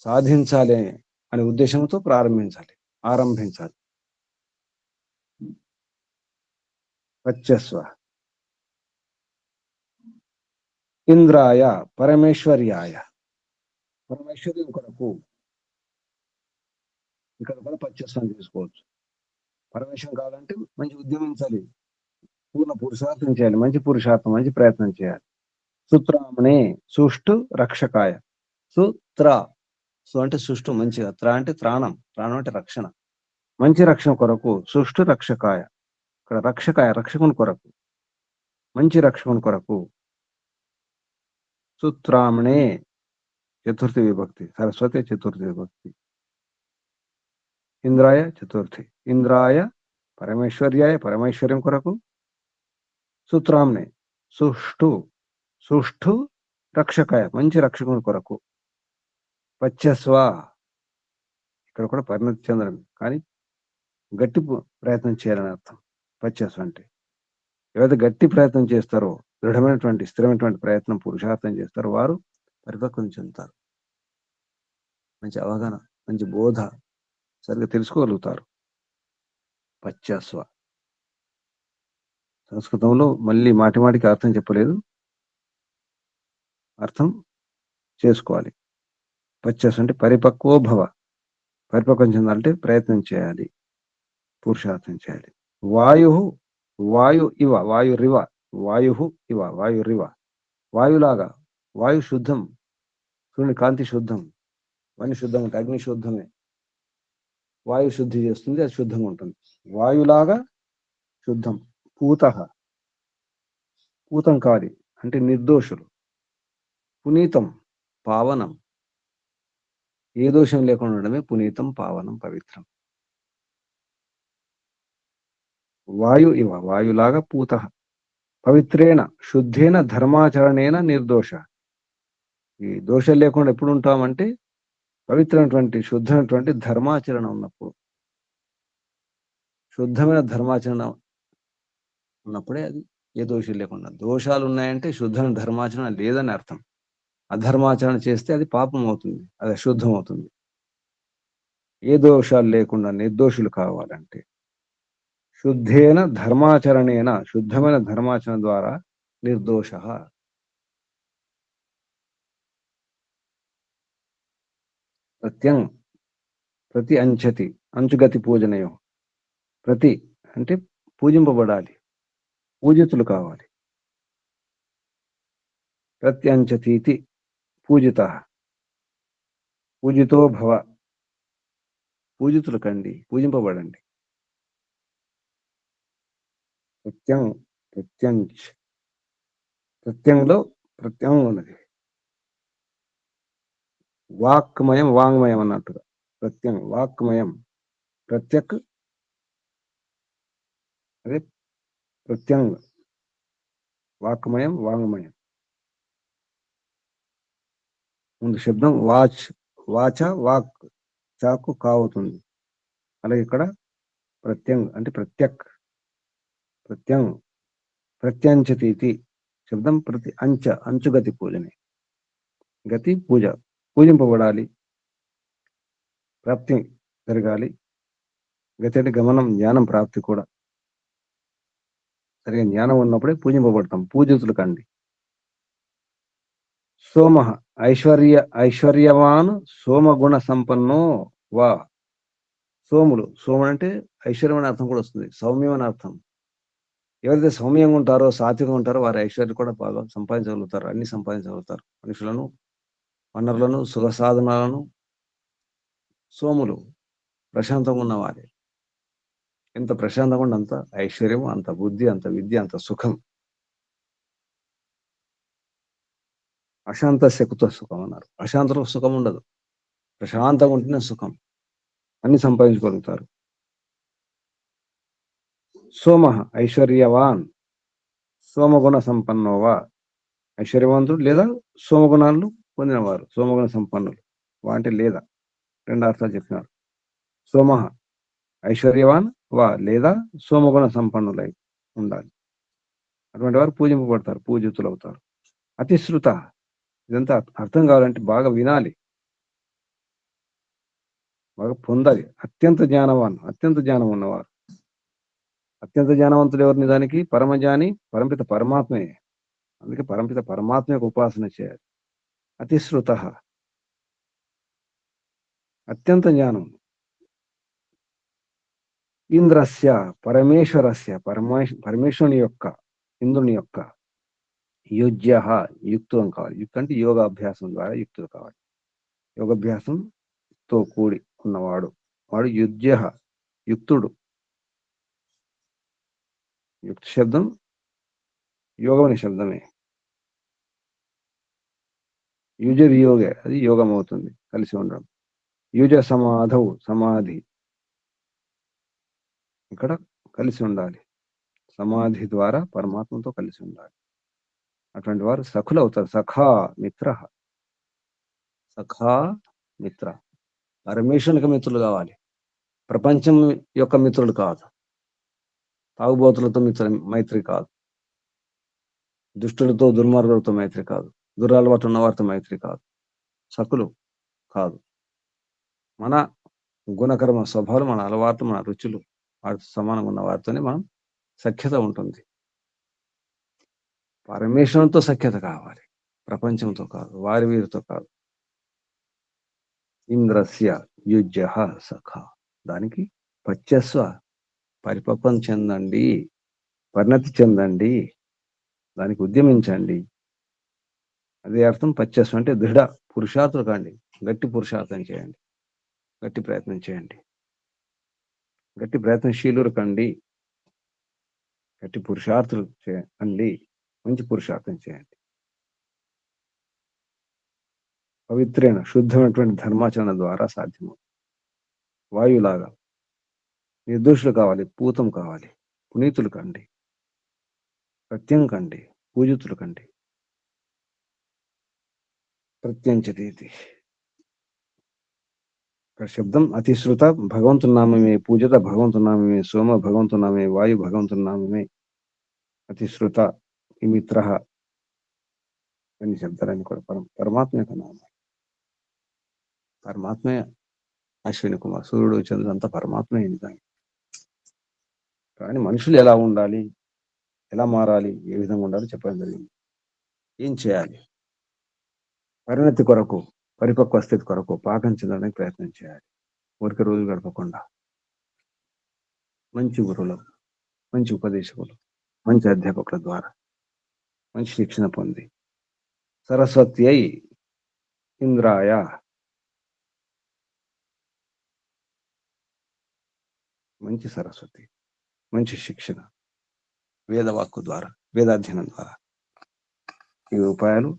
సాధించాలి అనే ఉద్దేశంతో ప్రారంభించాలి, ఆరంభించాలి. వచ్చస్వ. ఇంద్రాయ పరమేశ్వర్యాయ, పరమేశ్వర్యం కొరకు. ఇక్కడ కూడా పచ్చస్వం తీసుకోవచ్చు. పరమేశ్వరం కావాలంటే మంచి ఉద్యమించాలి, పూర్ణ పురుషార్థం చేయాలి, మంచి పురుషార్థం, మంచి ప్రయత్నం చేయాలి. సుత్రామణే, సుష్టు రక్షకాయ. సుత్ర, సు అంటే సుష్టు, మంచిగా. త్ర అంటే త్రాణం, త్రాణం అంటే రక్షణ, మంచి రక్షణ కొరకు. సుష్టు రక్షకాయ, ఇక్కడ రక్షకాయ, రక్షకుని కొరకు, మంచి రక్షకుని కొరకు. సుత్రామణే చతుర్థి విభక్తి, సరస్వతి చతుర్థి విభక్తి. ఇంద్రాయ చతుర్థి, ఇంద్రాయ పరమేశ్వర్యాయ, పరమేశ్వర్యం కొరకు. సుత్రామ్నే సుష్టు, సుష్టు రక్షకాయ, మంచి రక్షకుని కొరకు. పచ్చస్వ, ఇక్కడ కూడా పరిణతి చెందడం, కానీ గట్టి ప్రయత్నం చేయాలని అర్థం. పచ్చస్వ అంటే ఎవరైతే గట్టి ప్రయత్నం చేస్తారో, దృఢమైనటువంటి స్థిరమైనటువంటి ప్రయత్నం, పురుషార్థం చేస్తారో వారు పరిపక్వం చెందుతారు. మంచి అవగాహన, మంచి బోధ సరిగ్గా తెలుసుకోగలుగుతారు. పచ్చస్వ. సంస్కృతంలో మళ్ళీ మాటి మాటికి అర్థం చెప్పలేదు, అర్థం చేసుకోవాలి. పచ్చస్వ అంటే పరిపక్వో భవ, పరిపక్వం చెందాలంటే ప్రయత్నం చేయాలి, పురుషార్థం చేయాలి. వాయు, వాయు ఇవ, వాయురివ, వాయు ఇవ, వాయురివ, వాయులాగా. వాయు శుద్ధం, సూర్యుని కాంతి శుద్ధం, వాయు శుద్ధం అంటే అగ్ని శుద్ధమే. వాయు శుద్ధి చేస్తుంది, అది శుద్ధంగా ఉంటుంది. వాయులాగా శుద్ధం. పూత, పూతం కాది అంటే నిర్దోషులు. పునీతం, పావనం, ఏ దోషం లేకుండా ఉండడమే పునీతం, పావనం, పవిత్రం. వాయు ఇవ, వాయులాగా. పూత, పవిత్రేణ, శుద్ధేన, ధర్మాచరణేన నిర్దోష. ఈ దోషం లేకుండా ఎప్పుడు ఉంటామంటే పవిత్రమైనటువంటి, శుద్ధమైనటువంటి ధర్మాచరణ ఉన్నప్పుడు. శుద్ధమైన ధర్మాచరణ ఉన్నప్పుడే అది ఏ దోషం లేకుండా. దోషాలు ఉన్నాయంటే శుద్ధమైన ధర్మాచరణ లేదని అర్థం. అధర్మాచరణ చేస్తే అది పాపం అవుతుంది, అది అశుద్ధం అవుతుంది. ఏ దోషాలు లేకుండా నిర్దోషులు కావాలంటే శుద్ధేన ధర్మాచరణేన, శుద్ధమైన ధర్మాచరణ ద్వారా నిర్దోష. ప్రత్యం, ప్రతి అంచతి, అంచుగతి పూజనయో. ప్రతి అంటే పూజింపబడాలి, పూజితులు కావాలి. ప్రత్యంచతీతి పూజిత, పూజితో భవ, పూజితులు కండి, పూజింపబడండి. ప్రత్యం, ప్రత్యంచ్, ప్రత్యంలో ప్రత్యం ఉన్నది. వాక్మయం, వాంగ్మయం అన్నట్టుగా. ప్రత్యం వాక్మయం, ప్రత్యక్ అదే ప్రత్యం, వాక్మయం, వాంగ్మయం. ముందు శబ్దం వాచ్, వాచ, వాక్, చాకు కావుతుంది. అలాగే ఇక్కడ ప్రత్యం అంటే ప్రత్యక్, ప్రత్యం. ప్రత్యంచతీతి శబ్దం ప్రతి అంచ, అంచుగతి పూజనే. గతి పూజ, పూజింపబడాలి, ప్రాప్తి జరగాలి. గతి అంటే గమనం, జ్ఞానం ప్రాప్తి కూడా. సరిగా జ్ఞానం ఉన్నప్పుడే పూజింపబడతాం, పూజితులు కండి. సోమ, ఐశ్వర్యవాన్ సోమగుణ సంపన్నో వా. సోములు, సోముడు అంటే ఐశ్వర్యం అనే అర్థం కూడా వస్తుంది, సౌమ్యం అనే అర్థం. ఎవరైతే సౌమ్యంగా ఉంటారో, సాత్వికంగా ఉంటారో వారి ఐశ్వర్యం కూడా బాగా సంపాదించగలుగుతారు, అన్ని సంపాదించగలుగుతారు. మనుషులను, వనరులను, సుఖ సాధనాలను. సోములు ప్రశాంతంగా ఉన్నవారే. ఎంత ప్రశాంతంగా ఉండి అంత ఐశ్వర్యం, అంత బుద్ధి, అంత విద్య, అంత సుఖం. అశాంత శకుత సుఖం అన్నారు. అశాంతలో సుఖం ఉండదు, ప్రశాంతంగా ఉంటేనే సుఖం. అన్ని సంపాదించుకోగలుగుతారు. సోమ ఐశ్వర్యవాన్, సోమగుణ సంపన్నోవా, ఐశ్వర్యవంతుడు లేదా సోమగుణాలు పొందినవారు, సోమగుణ సంపన్నులు. వాంటి లేదా 2 అర్థాలు చెప్పినారు. సోమ ఐశ్వర్యవాన్ వా లేదా సోమగుణ సంపన్నులై ఉండాలి. అటువంటి వారు పూజింపబడతారు, పూజితులు అవుతారు. అతిశ్రుత, ఇదంతా అర్థం కావాలంటే బాగా వినాలి, బాగా పొందాలి. అత్యంత జ్ఞానవాన్, అత్యంత జ్ఞానం ఉన్నవారు. అత్యంత జ్ఞానవంతుడు ఎవరు? నిజానికి పరమజ్ఞాని పరమపిత పరమాత్మయే. అందుకే పరమపిత పరమాత్మ యొక్క ఉపాసన చేయాలి. అతిశ్రుత, అత్యంత జ్ఞానం. ఇంద్రస్య, పరమేశ్వరస్య, పరమేశ్వరుని యొక్క, ఇంద్రుని యొక్క యుజ్య, యుక్తం కావాలి. యుక్త అంటే యోగాభ్యాసం ద్వారా యుక్తులు కావాలి. యోగాభ్యాసంతో కూడి ఉన్నవాడు, వాడు యుజ్య, యుక్తుడు. యుక్త శబ్దం యోగమని శబ్దమే. యుజ వియోగే, అది యోగం అవుతుంది, కలిసి ఉండడం. యుజ సమాధౌ, సమాధి, ఇక్కడ కలిసి ఉండాలి. సమాధి ద్వారా పరమాత్మతో కలిసి ఉండాలి. అటువంటి వారు సఖులు అవుతారు. సఖా మిత్ర, సఖా మిత్ర, పరమేశ్వరునికి మిత్రులు కావాలి. ప్రపంచం యొక్క మిత్రులు కాదు. తాగుబోతులతో మైత్రి కాదు. దుష్టులతో, దుర్మార్గులతో మైత్రి కాదు. దురలవాటు ఉన్న వారితో మైత్రి కాదు. సఖులు కాదు. మన గుణకర్మ స్వభావాలు, మన అలవాటు, మన రుచులు వాటితో సమానంగా ఉన్న వారితోనే మనం సఖ్యత ఉంటుంది. పరమేశ్వరునితో సఖ్యత కావాలి, ప్రపంచంతో కాదు, వారి వీరితో కాదు. ఇంద్రస్య యుజ్య సఖ, దానికి పచ్చస్వ, పరిపక్వం చెందండి, పరిణతి చెందండి, దానికి ఉద్యమించండి. అదే అర్థం. పచ్చస్వ అంటే దృఢ పురుషార్థులు కాండి, గట్టి పురుషార్థం చేయండి, గట్టి ప్రయత్నం చేయండి, గట్టి ప్రయత్నశీలురు కండి, గట్టి పురుషార్థులు చేయండి, మంచి పురుషార్థం చేయండి. పవిత్రైన శుద్ధమైనటువంటి ధర్మాచరణ ద్వారా సాధ్యమవుతుంది. వాయులాగా నిర్దోషులు కావాలి, పూతం కావాలి, పునీతులు కండి, ప్రత్యం కండి, పూజితులు కండి. ప్రత్యంచతీతి శబ్దం అతిశ్రుత, భగవంతునామమే పూజిత, భగవంతునామమే సోమ, భగవంతునామే వాయు, భగవంతునామమే అతిశ్రుత. ఈ మిత్ర అన్ని శబ్దాలన్నీ కూడా పరమాత్మ యొక్క నామం. పరమాత్మే అశ్విని కుమార్, సూర్యుడు, చంద్రుడు అంతా పరమాత్మే. నిజాన్ని కానీ మనుషులు ఎలా ఉండాలి, ఎలా మారాలి, ఏ విధంగా ఉండాలో చెప్పడం జరిగింది. ఏం చేయాలి? పరిణతి కొరకు, పరిపక్వ స్థితి కొరకు పాకం చెందడానికి ప్రయత్నం చేయాలి. ఊరికి రోజు గడపకుండా మంచి గురువులు, మంచి ఉపదేశకులు, మంచి అధ్యాపకుల ద్వారా మంచి శిక్షణ పొంది సరస్వతి అయి ఇంద్రాయ, మంచి సరస్వతి, మంచి శిక్షణ, వేదవాక్కు ద్వారా, వేదాధ్యయనం ద్వారా. ఈ ఉపాయాలు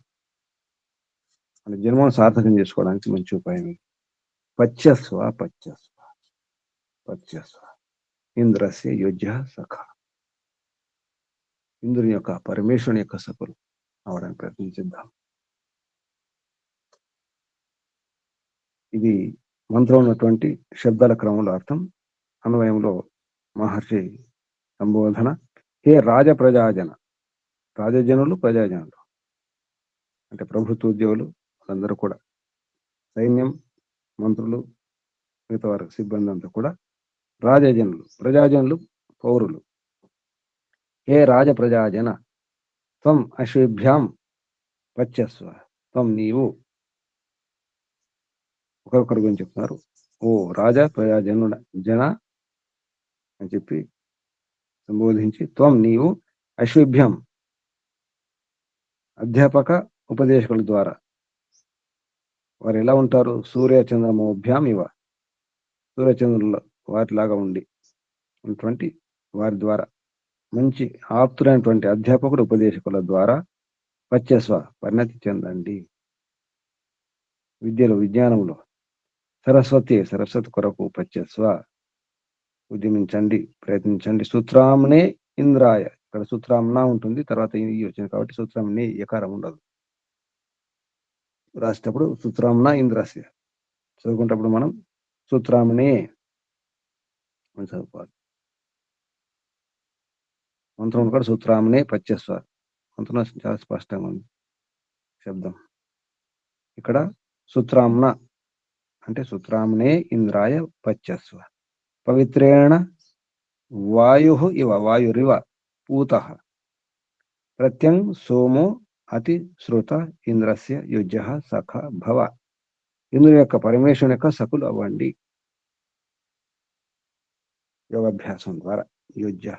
మన జన్మను సార్థకం చేసుకోవడానికి మంచి ఉపాయం. పచ్చస్వ, పచ్చస్వ, పచ్చస్వ. ఇంద్రస్య యుజ్య సఖ, ఇంద్రుని యొక్క, పరమేశ్వరుని యొక్క సఖులు అవడానికి ప్రయత్నించిద్దాం. ఇది మంత్రం ఉన్నటువంటి శబ్దాల క్రమంలో అర్థం. అన్వయంలో మహర్షి సంబోధన. హే రాజ ప్రజాజన, రాజజనులు, ప్రజాజనులు అంటే ప్రభుత్వ ఉద్యోగులు వాళ్ళందరూ కూడా, సైన్యం, మంత్రులు, మిగతా వారి సిబ్బంది అంతా కూడా రాజజనులు, ప్రజాజనులు, పౌరులు. హే రాజ ప్రజాజన, త్వం అశ్విభ్యాం పచ్చస్వ, త్వం నీవు. ఒకరొకరి గురించి చెప్తున్నారు. ఓ రాజా, ప్రజాజనుడ, జన అని చెప్పి సంబోధించి, త్వం నీవు, అశ్విభ్యం అధ్యాపక ఉపదేశకుల ద్వారా. వారు ఎలా ఉంటారు? సూర్య చంద్రమోభ్యాం ఇవ, సూర్యచంద్రుల వాటిలాగా ఉండి, ఉన్నటువంటి వారి ద్వారా మంచి ఆప్తులైనటువంటి అధ్యాపకులు ఉపదేశకుల ద్వారా పచ్చస్వ పరిణతి చెందండి. విద్యలో విజ్ఞానంలో సరస్వతి కొరకు పచ్చస్వ ఉద్యమించండి, ప్రయత్నించండి. సూత్రాంనే ఇంద్రాయ, ఇక్కడ సూత్రాంన ఉంటుంది, తర్వాత ఈ వచ్చింది కాబట్టి సూత్రాంనే యకారం ఉండదు. రాసేటప్పుడు సూత్రాంన ఇంద్రస్య, చదువుకునేటప్పుడు మనం సూత్రాంనే అని చదువుకోవాలి. మంత్రం కూడా సూత్రాంనే పచ్చస్వ, మంత్రం చాలా స్పష్టంగా ఉంది శబ్దం. ఇక్కడ సూత్రాంన అంటే సూత్రాంనే ఇంద్రాయ పచ్చస్వ పవిత్రేణ వాయు ఇవ, వాయురివ పూత ప్రత్యం సోమో అతి శృత ఇంద్రస్య యుజ్య సఖ భవ. ఇంద్రుని యొక్క పరమేశ్వరుని యొక్క సఖులు అవ్వండి యోగాభ్యాసం ద్వారా. యుజ్య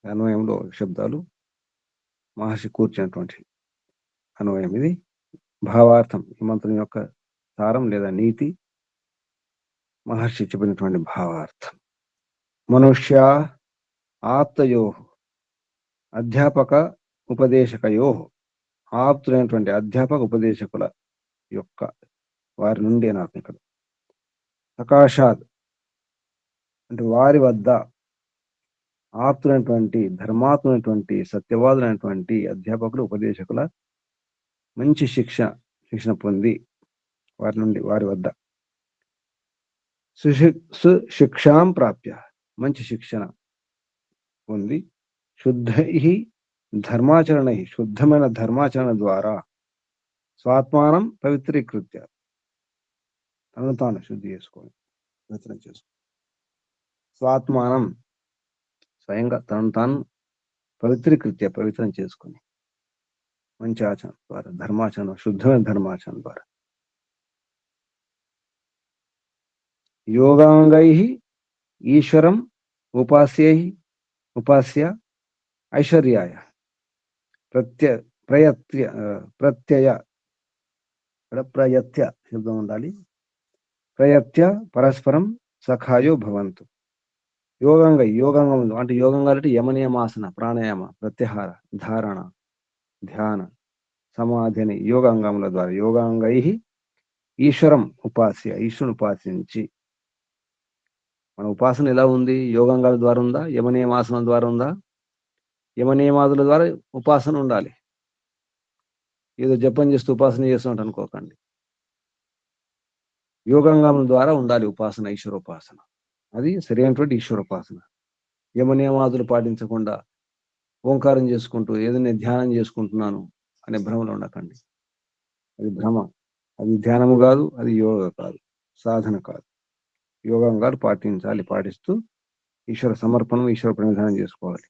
అన్వయంలో శబ్దాలు మహర్షి కూర్చున్నటువంటి అన్వయం. ఇది భావార్థం, ఈ మంత్రం యొక్క సారం లేదా నీతి, మహర్షి చెప్పినటువంటి భావార్థం. మనుష్య ఆప్తయో అధ్యాపక ఉపదేశకయో, ఆప్తులైనటువంటి అధ్యాపక ఉపదేశకుల యొక్క వారి నుండి నాకు ఇక్కడ సకాశాత్ అంటే వారి వద్ద, ఆప్తులైనటువంటి ధర్మాత్మైనటువంటి సత్యవాదులైనటువంటి అధ్యాపకులు ఉపదేశకుల మంచి శిక్షణ పొంది వారి నుండి, వారి వద్ద సుశిక్షాం ప్రాప్య మంచి శిక్షణ పొంది శుద్ధై ధర్మాచరణై శుద్ధమైన ధర్మాచరణ ద్వారా స్వాత్మానం పవిత్రీకృత్య తనను తాను శుద్ధి చేసుకొని పవిత్రం చేసుకో. స్వాత్మానం స్వయంగా తనను తాను పవిత్రీకృత్య పవిత్రం చేసుకొని మంచి ఆచరణ ద్వారా, ధర్మాచరణ శుద్ధమైన ధర్మాచరణ ద్వారా యోగాంగై ఈశ్వరం ఉపాస్య ఐశ్వర్యాయ ప్రత్యయ శబ్దం ఉండాలి. ప్రయత్య పరస్పరం సఖాయో భవంతు. యోగాంగం అంటే యోగంగా యమనియమాసన, ప్రాణాయామ, ప్రత్యాహార, ధారణ, ధ్యాన, సమాధి అని యోగాంగముల ద్వారా యోగాంగై ఈశ్వరం ఉపాస్య, ఈశ్వరుని ఉపాసించి. మన ఉపాసన ఎలా ఉంది? యోగాంగాల ద్వారా ఉందా? యమనియమాసనం ద్వారా ఉందా? యమనియమాదుల ద్వారా ఉపాసన ఉండాలి. ఏదో జపం చేస్తూ ఉపాసన చేస్తున్నట్టు అనుకోకండి. యోగాంగముల ద్వారా ఉండాలి ఉపాసన, ఈశ్వరోపాసన. అది సరైనటువంటి ఈశ్వరోపాసన. యమనియమాదులు పాటించకుండా ఓంకారం చేసుకుంటూ ఏదైనా ధ్యానం చేసుకుంటున్నాను అనే భ్రమలో ఉండకండి. అది భ్రమ. అది ధ్యానము కాదు, అది యోగ కాదు, సాధన కాదు. యోగాంగాలు పాటించాలి. పాటిస్తూ ఈశ్వర సమర్పణం, ఈశ్వర ప్రణిధానం చేసుకోవాలి.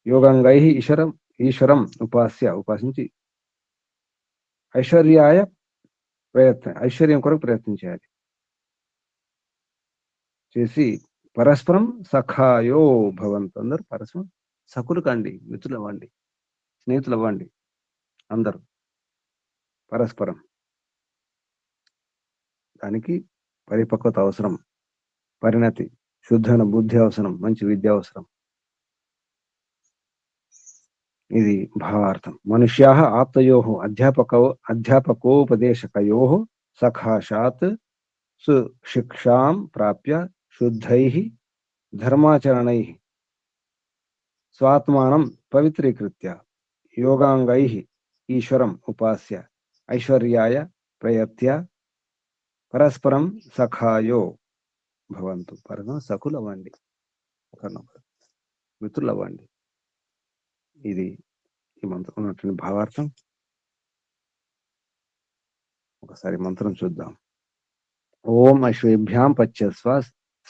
యోగాంగై ఈశ్వరం ఉపాసించి ఐశ్వర్యాయ ఐశ్వర్యం కొరకు ప్రయత్నం చేయాలి. చేసి పరస్పరం సఖాయో భవంతు, అందరూ పరస్పరం సఖులు కండి, మిత్రులు అవ్వండి, స్నేహితులు అవ్వండి. అందరూ పరస్పరం. దానికి పరిపక్వత అవసరం, పరిణతి, శుద్ధమైన బుద్ధి అవసరం, మంచి విద్య అవసరం. ఇది భావార్థం. మనుష్యా ఆప్తయో అధ్యాపకోపదేశకయో సఖాశాత్ సుశిక్షాం ప్రాప్య శుద్ధై ధర్మాచరణై స్వాత్మానం పవిత్రీకృత్య యోగాంగై ఈశ్వరం ఉపాస్య ఐశ్వర్యాయ ప్రయత్య పరస్పరం సఖాయో భవంతు. పరస్పరం సఖులు అవ్వండి, ఒకరినొకరు మిత్రులు అవ్వండి. ఇది ఈ మంత్రం ఉన్నటువంటి భావార్థం. ఒకసారి మంత్రం చూద్దాం. ఓం అశ్వేభ్యాం పచ్చస్వ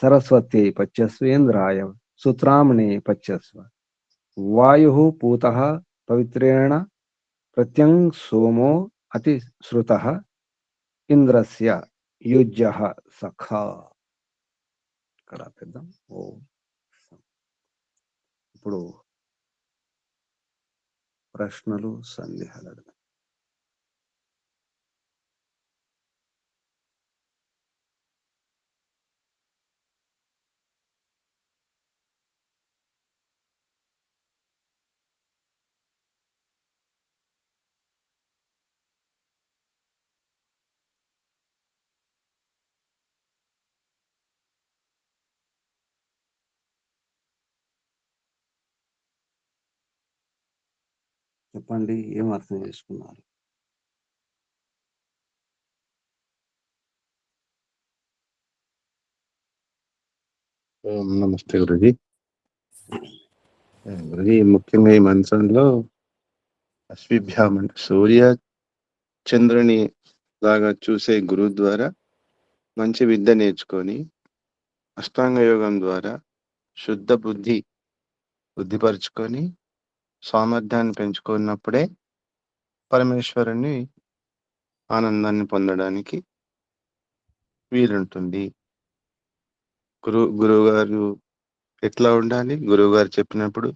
సరస్వత్యై పచ్చస్వేంద్రాయ సూత్రామణే పచ్చస్వ వాయు పూత పవిత్రేణ ప్రత్యం సోమో అతి శృత ఇంద్రస్య యుజ్య సఖా. ఇక్కడ పెద్దాం. ఓం. ఇప్పుడు ప్రశ్నలు, సందేహాలు. చెప్పండి, ఏం అర్థం చేసుకున్నారు? ఓం నమస్తే గురుజీ. గురుజీ, ముఖ్యంగా ఈ మంత్రంలో అశ్విభ్యాం అంటే సూర్య చంద్రుని లాగా చూసే గురువు ద్వారా మంచి విద్య నేర్చుకొని అష్టాంగ యోగం ద్వారా శుద్ధ బుద్ధిపరుచుకొని సామర్థ్యాన్ని పెంచుకున్నప్పుడే పరమేశ్వరుని ఆనందాన్ని పొందడానికి వీలుంటుంది. గురువు గారు ఎట్లా ఉండాలి, గురువు గారు చెప్పినప్పుడు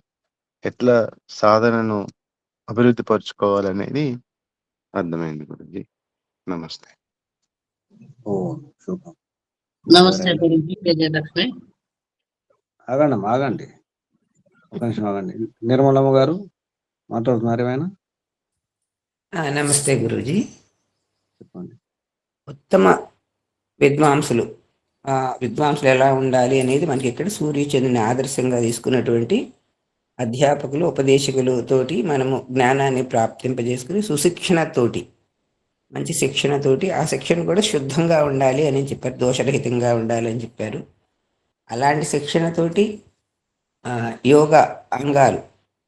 ఎట్లా సాధనను అభివృద్ధి పరుచుకోవాలనేది అర్థమైంది గురుజీ. నమస్తే. ఓం శుభం. నమస్తే గురుజీ. విజయలక్ష్మి. ఆగండి, ఒక నిమిషం ఆగండి. నిర్మలమ్మ గారు మాట్లాడుతున్నారు ఏమైనా? నమస్తే గురూజీ. చెప్పండి. ఉత్తమ విద్వాంసులు విద్వాంసులు ఎలా ఉండాలి అనేది మనకి ఇక్కడ సూర్యచంద్రుని ఆదర్శంగా తీసుకున్నటువంటి అధ్యాపకులు ఉపదేశకులతోటి మనము జ్ఞానాన్ని ప్రాప్తింపజేసుకుని సుశిక్షణతోటి, మంచి శిక్షణతోటి, ఆ శిక్షణ కూడా శుద్ధంగా ఉండాలి అని చెప్పారు, దోషరహితంగా ఉండాలి అని చెప్పారు. అలాంటి శిక్షణతోటి యోగ అంగాలు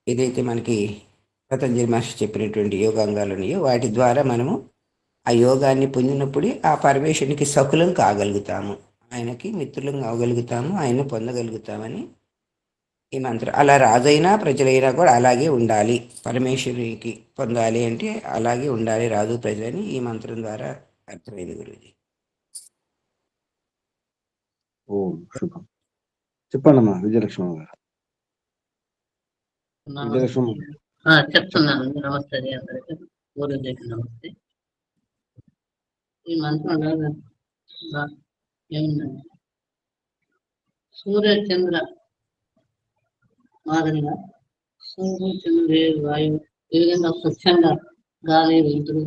ఏదైతే మనకి పతంజలి మహర్షి చెప్పినటువంటి యోగాంగాలు ఉన్నాయో వాటి ద్వారా మనము ఆ యోగాన్ని పొందినప్పుడే ఆ పరమేశ్వరునికి సకులం కాగలుగుతాము, ఆయనకి మిత్రులం కాగలుగుతాము, ఆయన పొందగలుగుతామని ఈ మంత్రం. అలా రాజైనా ప్రజలైనా కూడా అలాగే ఉండాలి, పరమేశ్వరునికి పొందాలి అంటే అలాగే ఉండాలి రాజు ప్రజలని ఈ మంత్రం ద్వారా అర్థమైంది గురుజీ. ఓం శుభం. చెప్పండమ్మా విజయలక్ష్మి గారు. విజయలక్ష్మి చెప్తున్నాను. నమస్తే అందరికీ. గురుజీకి నమస్తే. ఈ మంత్రంలో ఏముందండి, సూర్య చంద్ర మాదిరిగా సూర్యుడు, చంద్రుడు, వాయువు ఈ విధంగా స్వచ్ఛంగా గాలి, వెలుతురు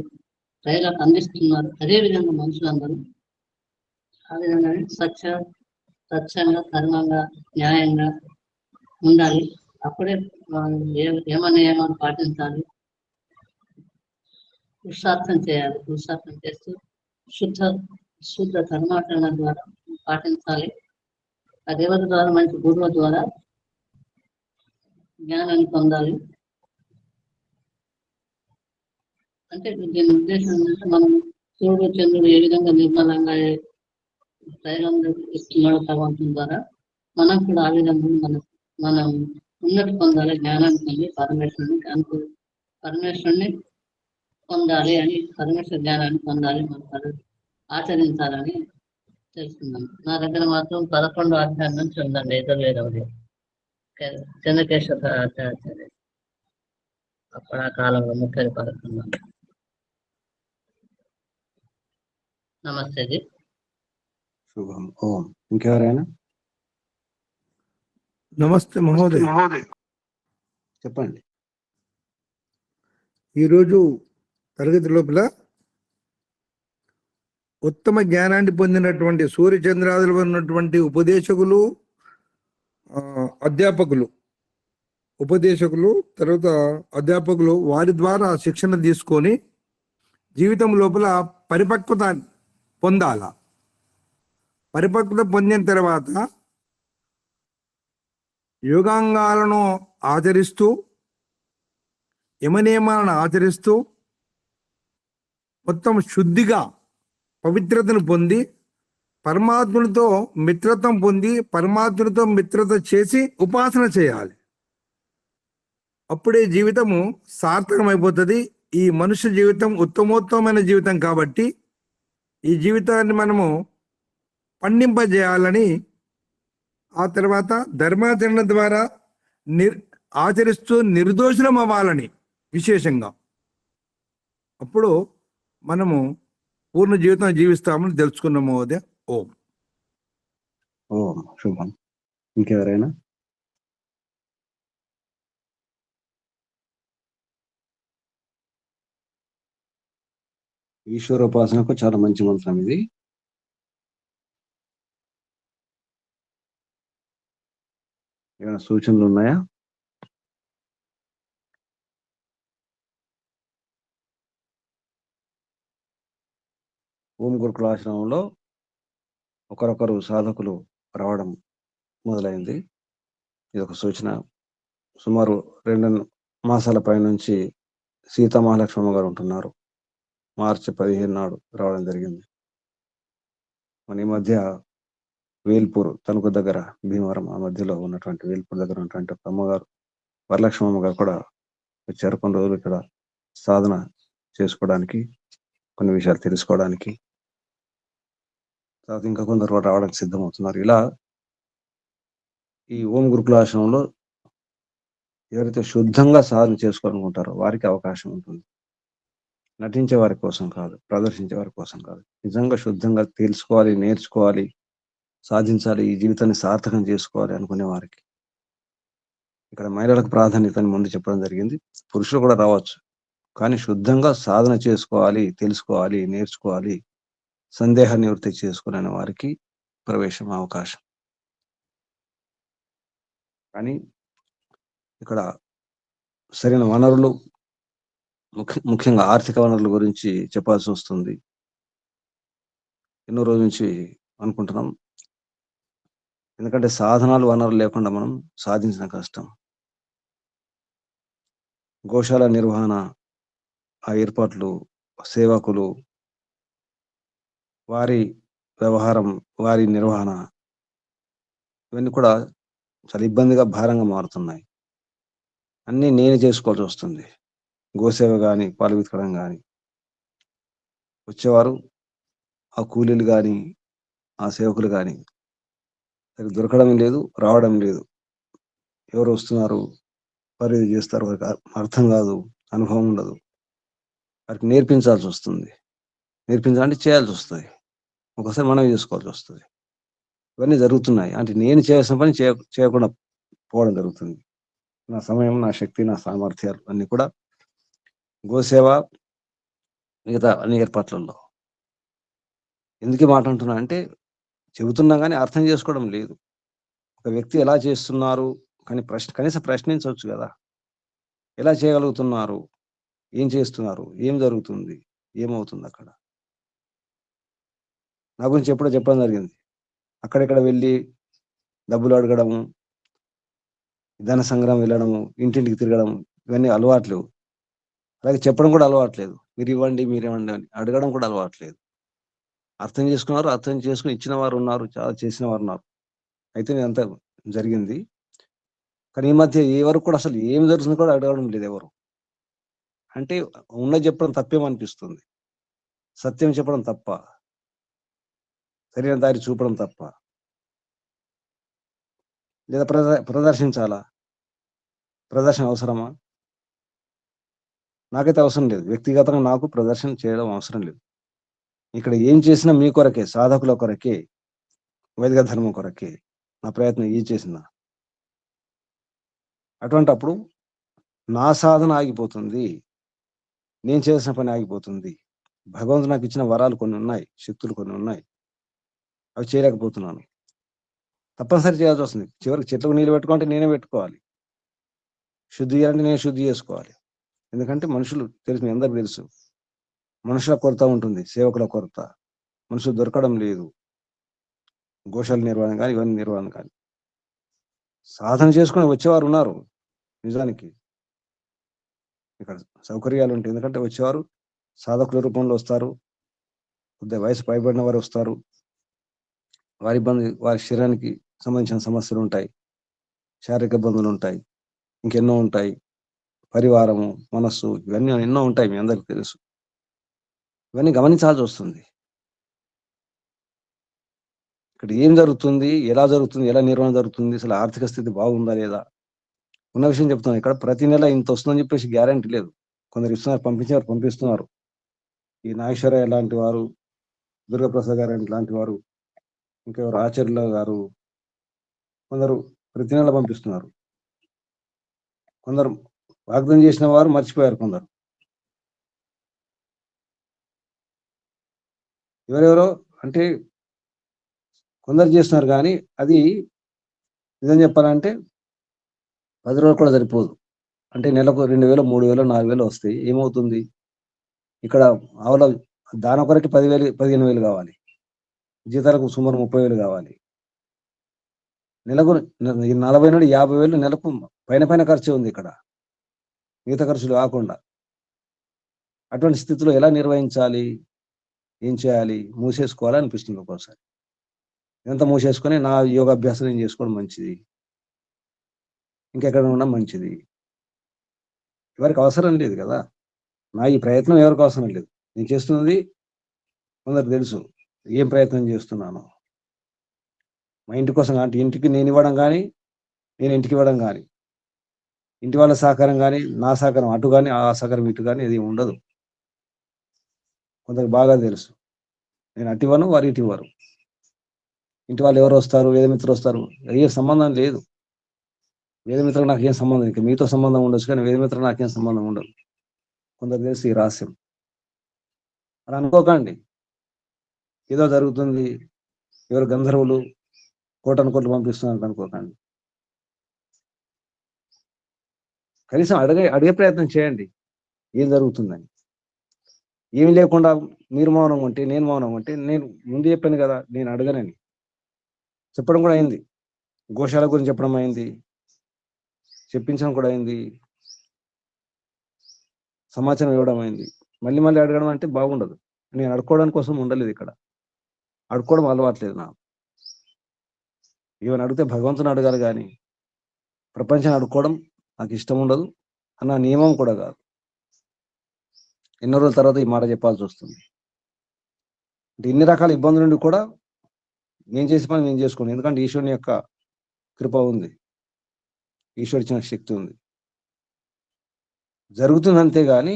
ప్రజలకు అందిస్తున్నారు. అదేవిధంగా మనుషులందరూ ఆ విధంగా స్వచ్ఛంగా, ధర్మంగా, న్యాయంగా ఉండాలి. అప్పుడే యమ నియమాలు పాటించాలి, పురుషార్థం చేయాలి. పురుషార్థం చేస్తూ శుద్ధ ధర్మాచరణ ద్వారా పాటించాలి. ఆ దేవత ద్వారా, మంచి గురువు ద్వారా జ్ఞానాన్ని పొందాలి. అంటే దీని ఉద్దేశం ఏంటంటే, మనం సూర్యుడు, చంద్రుడు ఏ విధంగా నిర్మలంగా ప్రజలందరూ ఇస్తున్నాడు భగవంతుని ద్వారా, మనం కూడా ఆ విధంగా మనం ఉన్నతి పొందాలి, జ్ఞానాన్ని పొంది పరమేశ్వరుని పొందాలి అని, పరమేశ్వర జ్ఞానాన్ని పొందాలి, మనం ఆచరించాలని తెలుసుకుందాం. నా దగ్గర మాత్రం 11వ అధ్యాయం నుంచి ఉందండి, యజుర్వేదంలో చంద్రకేశ్వర ఆచార్య అప్పుడు ఆ కాలంలో ముఖ్య పడుతున్నాం. నమస్తే జీ. శుభం. ఓం. ఇంకెవరైనా? నమస్తే మహోదయ్. చెప్పండి. ఈరోజు తరగతి లోపల ఉత్తమ జ్ఞానాన్ని పొందినటువంటి సూర్యచంద్రాదులు ఉన్నటువంటి ఉపదేశకులు, తర్వాత అధ్యాపకులు వారి ద్వారా శిక్షణ తీసుకొని జీవితం లోపల పరిపక్వత పొందాల. పరిపక్వత పొందిన తర్వాత యోగాంగాలను ఆచరిస్తూ, యమనియమాలను ఆచరిస్తూ మొత్తం శుద్ధిగా పవిత్రతను పొంది పరమాత్మునితో మిత్రత్వం పొంది పరమాత్మునితో మిత్రత చేసి ఉపాసన చేయాలి. అప్పుడే జీవితము సార్థకమైపోతుంది. ఈ మనుష్య జీవితం ఉత్తమోత్తమైన జీవితం కాబట్టి ఈ జీవితాన్ని మనము పండింపజేయాలని, ఆ తర్వాత ధర్మాచరణ ద్వారా ఆచరిస్తూ నిర్దోషులం అవ్వాలని విశేషంగా, అప్పుడు మనము పూర్ణ జీవితం జీవిస్తామని తెలుసుకున్నాము. అదే ఓం. ఓం శుభం. ఇంకెవరైనా? ఈశ్వరోపాసనకు చాలా మంచి మంత్రం ఇది. ఏమైనా సూచనలు ఉన్నాయా? ఓం గురుకులాశ్రమంలో ఒకరొకరు సాధకులు రావడం మొదలైంది. ఇది ఒక సూచన. సుమారు 2 మాసాల పై నుంచి సీతామహాలక్ష్మమ్మ గారు ఉంటున్నారు. మార్చి 15 నాడు రావడం జరిగింది. మన ఈ మధ్య వేల్పూర్ తణుకు దగ్గర భీమవరం ఆ మధ్యలో ఉన్నటువంటి వేల్పూర్ దగ్గర ఉన్నటువంటి ఒక అమ్మగారు వరలక్ష్మమ్మ గారు కూడా వచ్చారు. కొన్ని రోజులు ఇక్కడ సాధన చేసుకోవడానికి, కొన్ని విషయాలు తెలుసుకోవడానికి. తర్వాత ఇంకా కొందరు కూడా రావడానికి సిద్ధమవుతున్నారు. ఇలా ఈ ఓం గురుకులాశ్రమంలో ఎవరైతే శుద్ధంగా సాధన చేసుకోవాలనుకుంటారో వారికి అవకాశం ఉంటుంది. నటించే వారి కోసం కాదు, ప్రదర్శించే వారి కోసం కాదు. నిజంగా శుద్ధంగా తెలుసుకోవాలి, నేర్చుకోవాలి, సాధించాలి, ఈ జీవితాన్ని సార్థకం చేసుకోవాలి అనుకునే వారికి. ఇక్కడ మహిళలకు ప్రాధాన్యతని ముందు చెప్పడం జరిగింది. పురుషులు కూడా రావచ్చు, కానీ శుద్ధంగా సాధన చేసుకోవాలి, తెలుసుకోవాలి, నేర్చుకోవాలి, సందేహ నివృత్తి చేసుకునే వారికి ప్రవేశం అవకాశం. కానీ ఇక్కడ సరైన వనరులు, ముఖ్యంగా ఆర్థిక వనరుల గురించి చెప్పాల్సి వస్తుంది. ఎన్నో రోజుల నుంచి అనుకుంటున్నాం. ఎందుకంటే సాధనాలు, వనరులు లేకుండా మనం సాధించిన కష్టం. గోశాల నిర్వహణ, ఆ ఏర్పాట్లు, సేవకులు, వారి వ్యవహారం, వారి నిర్వహణ, ఇవన్నీ కూడా చాలా ఇబ్బందిగా, భారంగా మారుతున్నాయి. అన్నీ నేను చేసుకోవాల్సి వస్తుంది. గోసేవ కానీ, పాలు వితకడం కానీ, వచ్చేవారు ఆ కూలీలు కానీ, ఆ సేవకులు కానీ దొరకడం లేదు, రావడం లేదు. ఎవరు వస్తున్నారు, వారు ఇది చేస్తారు, వారికి అర్థం కాదు, అనుభవం ఉండదు. వారికి నేర్పించాల్సి వస్తుంది. నేర్పించాలంటే చేయాల్సి వస్తుంది. ఒకసారి మనం చేసుకోవాల్సి వస్తుంది. ఇవన్నీ జరుగుతున్నాయి. అంటే నేను చేయాల్సిన పని చేయకుండా పోవడం జరుగుతుంది. నా సమయం, నా శక్తి, నా సామర్థ్యాలు అన్ని కూడా గోసేవ, మిగతా అన్ని ఏర్పాట్లలో. ఎందుకు మాట అంటున్నా అంటే, చెబుతున్నా కానీ అర్థం చేసుకోవడం లేదు. ఒక వ్యక్తి ఎలా చేస్తున్నారు కానీ కనీసం ప్రశ్నించవచ్చు కదా. ఎలా చేయగలుగుతున్నారు, ఏం చేస్తున్నారు, ఏం జరుగుతుంది, ఏమవుతుంది అక్కడ. నా గురించి ఎప్పుడో చెప్పడం జరిగింది. అక్కడెక్కడ వెళ్ళి డబ్బులు అడగడము, ధన సంగ్రహం వెళ్ళడము, ఇంటింటికి తిరగడం, ఇవన్నీ అలవాట్లేవు. అలాగే చెప్పడం కూడా అలవాట్లేదు. మీరు ఇవ్వండి, మీరు ఇవ్వండి అని అడగడం కూడా అలవాట్లేదు. అర్థం చేసుకున్నారు, అర్థం చేసుకుని ఇచ్చిన వారు ఉన్నారు, చాలా చేసిన వారు ఉన్నారు. అయితే ఇదంతా జరిగింది. కానీ ఈ మధ్య ఏ వరకు కూడా అసలు ఏం జరుగుతుంది కూడా అడగడం లేదు ఎవరు. అంటే ఉన్నది చెప్పడం తప్పేమనిపిస్తుంది. సత్యం చెప్పడం తప్ప, సరైన దారి చూపడం తప్ప, లేదా ప్రదర్శించాలా? ప్రదర్శన అవసరమా? నాకైతే అవసరం లేదు. వ్యక్తిగతంగా నాకు ప్రదర్శన చేయడం అవసరం లేదు. ఇక్కడ ఏం చేసినా మీ కొరకే, సాధకుల కొరకే, వైదిక ధర్మం కొరకే నా ప్రయత్నం ఏం చేసినా. అటువంటప్పుడు నా సాధన ఆగిపోతుంది, నేను చేసిన పని ఆగిపోతుంది. భగవంతుడు నాకు ఇచ్చిన వరాలు కొన్ని ఉన్నాయి, శక్తులు కొన్ని ఉన్నాయి, అవి చేయలేకపోతున్నాను. తప్పనిసరి చేయాల్సి వస్తుంది. చివరికి చెట్లకు నీళ్ళు పెట్టుకుంటే నేనే పెట్టుకోవాలి. శుద్ధి చేయాలంటే నేను శుద్ధి చేసుకోవాలి. ఎందుకంటే మనుషులు తెలుసు, మీ అందరికి తెలుసు, మనుషుల కొరత ఉంటుంది, సేవకుల కొరత. మనుషులు దొరకడం లేదు. గోశాల నిర్వహణ కానీ, ఇవన్నీ నిర్వహణ కానీ. సాధన చేసుకుని వచ్చేవారు ఉన్నారు. నిజానికి ఇక్కడ సౌకర్యాలు ఉంటాయి. ఎందుకంటే వచ్చేవారు సాధకుల రూపంలో వస్తారు. కొద్దిగా వయసు పైబడిన వారు వస్తారు. వారి ఇబ్బంది, వారి శరీరానికి సంబంధించిన సమస్యలు ఉంటాయి, శారీరక ఇబ్బందులు ఉంటాయి, ఇంకెన్నో ఉంటాయి. పరివారము, మనస్సు, ఇవన్నీ ఎన్నో ఉంటాయి, మీ అందరికి తెలుసు. ఇవన్నీ గమనించాల్సి వస్తుంది. ఇక్కడ ఏం జరుగుతుంది, ఎలా జరుగుతుంది, ఎలా నిర్వహణ జరుగుతుంది, అసలు ఆర్థిక స్థితి బాగుందా లేదా, ఉన్న విషయం చెప్తున్నాను. ఇక్కడ ప్రతి నెల ఇంత వస్తుందని చెప్పేసి గ్యారంటీ లేదు. కొందరు ఇస్తున్నారు, పంపించారు, పంపిస్తున్నారు. ఈ నాగేశ్వరయ్య లాంటి వారు, దుర్గాప్రసాద్ గారు లాంటి వారు, ఇంకెవరు ఆచార్యుల గారు, కొందరు ప్రతి నెల పంపిస్తున్నారు. కొందరు వాగ్దానం చేసిన వారు మర్చిపోయారు. కొందరు ఎవరెవరో అంటే కొందరు చేస్తున్నారు, కానీ అది నిజం చెప్పాలంటే 10 రోజులు కూడా సరిపోదు. అంటే నెలకు 2000, 3000, 4000 వస్తాయి. ఏమవుతుంది? ఇక్కడ దాని ఒకరికి 10,000 15,000 కావాలి, జీతాలకు సుమారు 30,000 కావాలి. నెలకు 40 నుండి 50,000 నెలకు పైన ఖర్చు ఉంది ఇక్కడ, మిగతా ఖర్చులు కాకుండా. అటువంటి స్థితిలో ఎలా నిర్వహించాలి, ఏం చేయాలి? మూసేసుకోవాలనిపిస్తుంది ఒక్కోసారి. ఇదంతా మూసేసుకొని నా యోగాభ్యాసం నేను చేసుకోవడం మంచిది, ఇంకెక్కడ ఉండడం మంచిది. ఎవరికి అవసరం లేదు కదా, నా ఈ ప్రయత్నం ఎవరికి అవసరం లేదు. నేను చేస్తున్నది కొందరికి తెలుసు ఏం ప్రయత్నం చేస్తున్నాను. మా ఇంటి కోసం అంటే ఇంటికి నేను ఇవ్వడం కానీ, నేను ఇంటికి ఇవ్వడం కానీ, ఇంటి వాళ్ళ సహకారం కానీ, నా సహకారం అటు కానీ, ఆ సహకారం ఇటు కానీ ఇది ఉండదు. కొందరికి బాగా తెలుసు నేను అటు ఇవ్వను, వారు ఇటు ఇవ్వరు. ఇంటి వాళ్ళు ఎవరు వస్తారు, వేదమిత్రులు వస్తారు, ఏ సంబంధం లేదు. వేదమిత్రులు నాకేం సంబంధం, ఇంకా మీతో సంబంధం ఉండొచ్చు కానీ వేదమిత్రులు నాకేం సంబంధం ఉండదు. కొందరు తెలిసి ఈ రహస్యం. అలా అనుకోకండి ఏదో జరుగుతుంది, ఎవరు గంధర్వులు కోటను కోట్లు పంపిస్తున్నారు అనుకోకండి. కనీసం అడిగే ప్రయత్నం చేయండి ఏం జరుగుతుందని. ఏమి లేకుండా మీరు మౌనం ఉంటే, నేను మౌనం ఉంటే, నేను ముందు చెప్పాను కదా నేను అడగనని చెప్పడం కూడా అయింది. గోశాల గురించి చెప్పడం అయింది, చెప్పించడం కూడా అయింది, సమాచారం ఇవ్వడం అయింది. మళ్ళీ మళ్ళీ అడగడం అంటే బాగుండదు. నేను అడుకోవడం కోసం ఉండలేదు ఇక్కడ, అడుకోవడం అలవాట్లేదు నాకు. ఈవెన్ అడిగితే భగవంతుని అడగాలి కానీ ప్రపంచాన్ని అడుక్కోవడం నాకు ఇష్టం ఉండదు, అన్న నియమం కూడా కాదు. ఎన్నో రోజుల తర్వాత ఈ మాట చెప్పాల్సి వస్తుంది. అంటే ఇన్ని రకాల ఇబ్బందుల నుండి కూడా నేను చేసే పని నేను చేసుకోండి, ఎందుకంటే ఈశ్వరుని యొక్క కృప ఉంది, ఈశ్వరు ఇచ్చిన శక్తి ఉంది. జరుగుతుంది అంతేగాని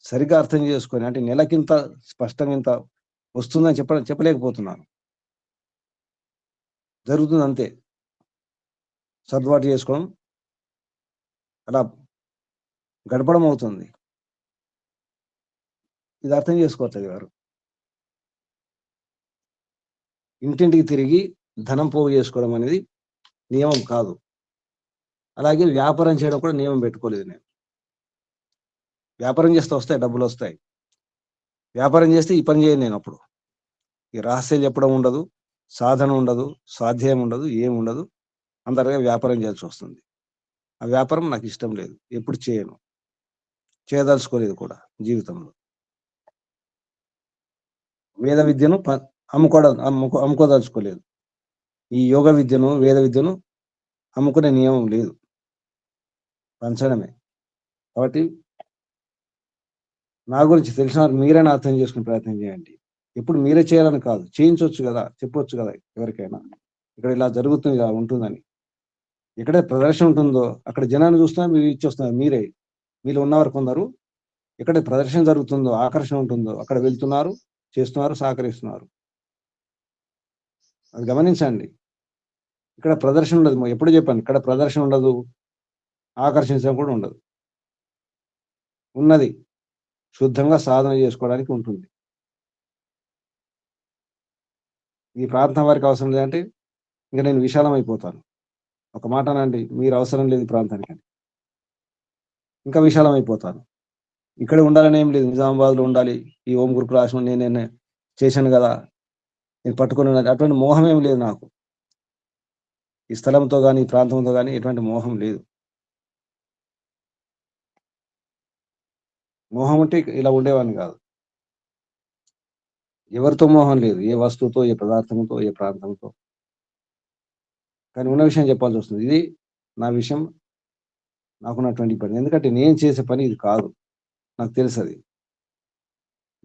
సరిగ్గా అర్థం చేసుకొని, అంటే నెలకింత స్పష్టంగా ఇంత వస్తుందని చెప్పలేకపోతున్నాను. జరుగుతుంది అంతే, సర్దుబాటు చేసుకోవడం అలా గడపడం అవుతుంది. ఇది అర్థం చేసుకోవట్లేదు గారు. ఇంటింటికి తిరిగి ధనం పోగు చేసుకోవడం అనేది నియమం కాదు. అలాగే వ్యాపారం చేయడం కూడా నియమం పెట్టుకోలేదు నేను. వ్యాపారం చేస్తే వస్తాయి, డబ్బులు వస్తాయి. వ్యాపారం చేస్తే ఈ పని చేయను నేను. అప్పుడు ఈ రహస్యాలు చెప్పడం ఉండదు, సాధన ఉండదు, స్వాధ్యాయం ఉండదు, ఏముండదు. అందరిగా వ్యాపారం చేయాల్సి వస్తుంది. ఆ వ్యాపారం నాకు ఇష్టం లేదు, ఎప్పుడు చేయను, చేయదలుచుకోలేదు కూడా జీవితంలో. వేద విద్యను అమ్ముకోదలుచుకోలేదు. ఈ యోగ విద్యను, వేద విద్యను అమ్ముకునే నియమం లేదు, పంచడమే. కాబట్టి నా గురించి తెలిసిన మీరైనా అర్థం చేసుకునే ప్రయత్నం చేయండి. ఎప్పుడు మీరే చేయాలని కాదు, చేయించవచ్చు కదా, చెప్పొచ్చు కదా ఎవరికైనా, ఇక్కడ ఇలా జరుగుతుంది ఇలా ఉంటుందని. ఎక్కడే ప్రదర్శన ఉంటుందో అక్కడ జనాన్ని చూస్తున్నారు, మీరు ఇచ్చొస్తున్నారు. మీలో ఉన్నవారు కొందరు ఎక్కడ ప్రదర్శన జరుగుతుందో, ఆకర్షణ ఉంటుందో అక్కడ వెళ్తున్నారు, చేస్తున్నారు, సహకరిస్తున్నారు. అది గమనించండి. ఇక్కడ ప్రదర్శన ఉండదు, ఎప్పుడు చెప్పాను, ఇక్కడ ప్రదర్శన ఉండదు, ఆకర్షించడం కూడా ఉండదు. ఉన్నది శుద్ధంగా సాధన చేసుకోవడానికి ఉంటుంది. ఈ ప్రాంతం వారికి అవసరం లేదంటే ఇంకా నేను విశాలం అయిపోతాను. ఒక మాట అనండి, మీరు అవసరం లేదు ఈ ప్రాంతానికి అని, ఇంకా విశాలం అయిపోతాను. ఇక్కడే ఉండాలని ఏం లేదు, నిజామాబాద్లో ఉండాలి, ఈ ఓం గురుకుల ఆశ్రమం నేనే చేశాను కదా, నేను పట్టుకుని ఉన్నది, అటువంటి మోహం ఏం లేదు నాకు. ఈ స్థలంతో కానీ ఈ ప్రాంతంతో కానీ ఎటువంటి మోహం లేదు. మోహం ఉంటే ఇలా ఉండేవాడిని కాదు. ఎవరితో మోహం లేదు, ఏ వస్తువుతో, ఏ పదార్థంతో, ఏ ప్రాంతంతో. కానీ ఉన్న విషయం చెప్పాల్సి వస్తుంది. ఇది నా విషయం, నాకున్నటువంటి పని. ఎందుకంటే నేను చేసే పని ఇది కాదు, నాకు తెలుసు. అది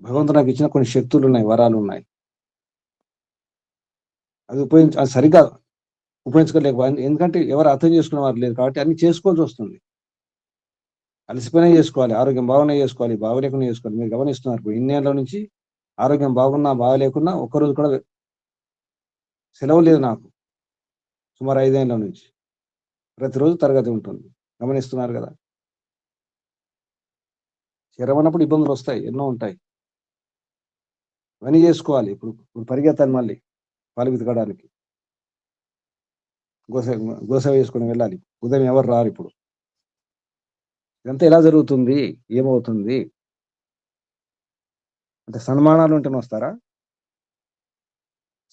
భగవంతుడు నాకు ఇచ్చిన కొన్ని శక్తులు ఉన్నాయి, వరాలు ఉన్నాయి. అది సరిగ్గా ఉపయోగించుకోలేకపోయింది. ఎందుకంటే ఎవరు అర్థం చేసుకునే వారు లేదు కాబట్టి అన్ని చేసుకోవాల్సి వస్తుంది. అలసిపోయినా చేసుకోవాలి, ఆరోగ్యం బాగున్నా చేసుకోవాలి, బాగలేకున్నా చేసుకోవాలి. మీరు గమనిస్తున్నారు, ఇన్నేళ్ల నుంచి ఆరోగ్యం బాగున్నా బాగలేకున్నా ఒక్కరోజు కూడా సెలవు లేదు నాకు. సుమారు 5 ఏళ్ల నుంచి ప్రతిరోజు తరగతి ఉంటుంది. గమనిస్తున్నారు కదా. శరమన్నప్పుడు ఇబ్బందులు వస్తాయి, ఎన్నో ఉంటాయి. పని చేసుకోవాలి. ఇప్పుడు పరిగెత్తాలి, మళ్ళీ పాలు వెతకడానికి గోసేవ వేసుకొని వెళ్ళాలి. ఉదయం ఎవరు రారు. ఇప్పుడు ఇదంతా ఎలా జరుగుతుంది, ఏమవుతుంది? అంటే సన్మానాలు ఉంటేనే వస్తారా?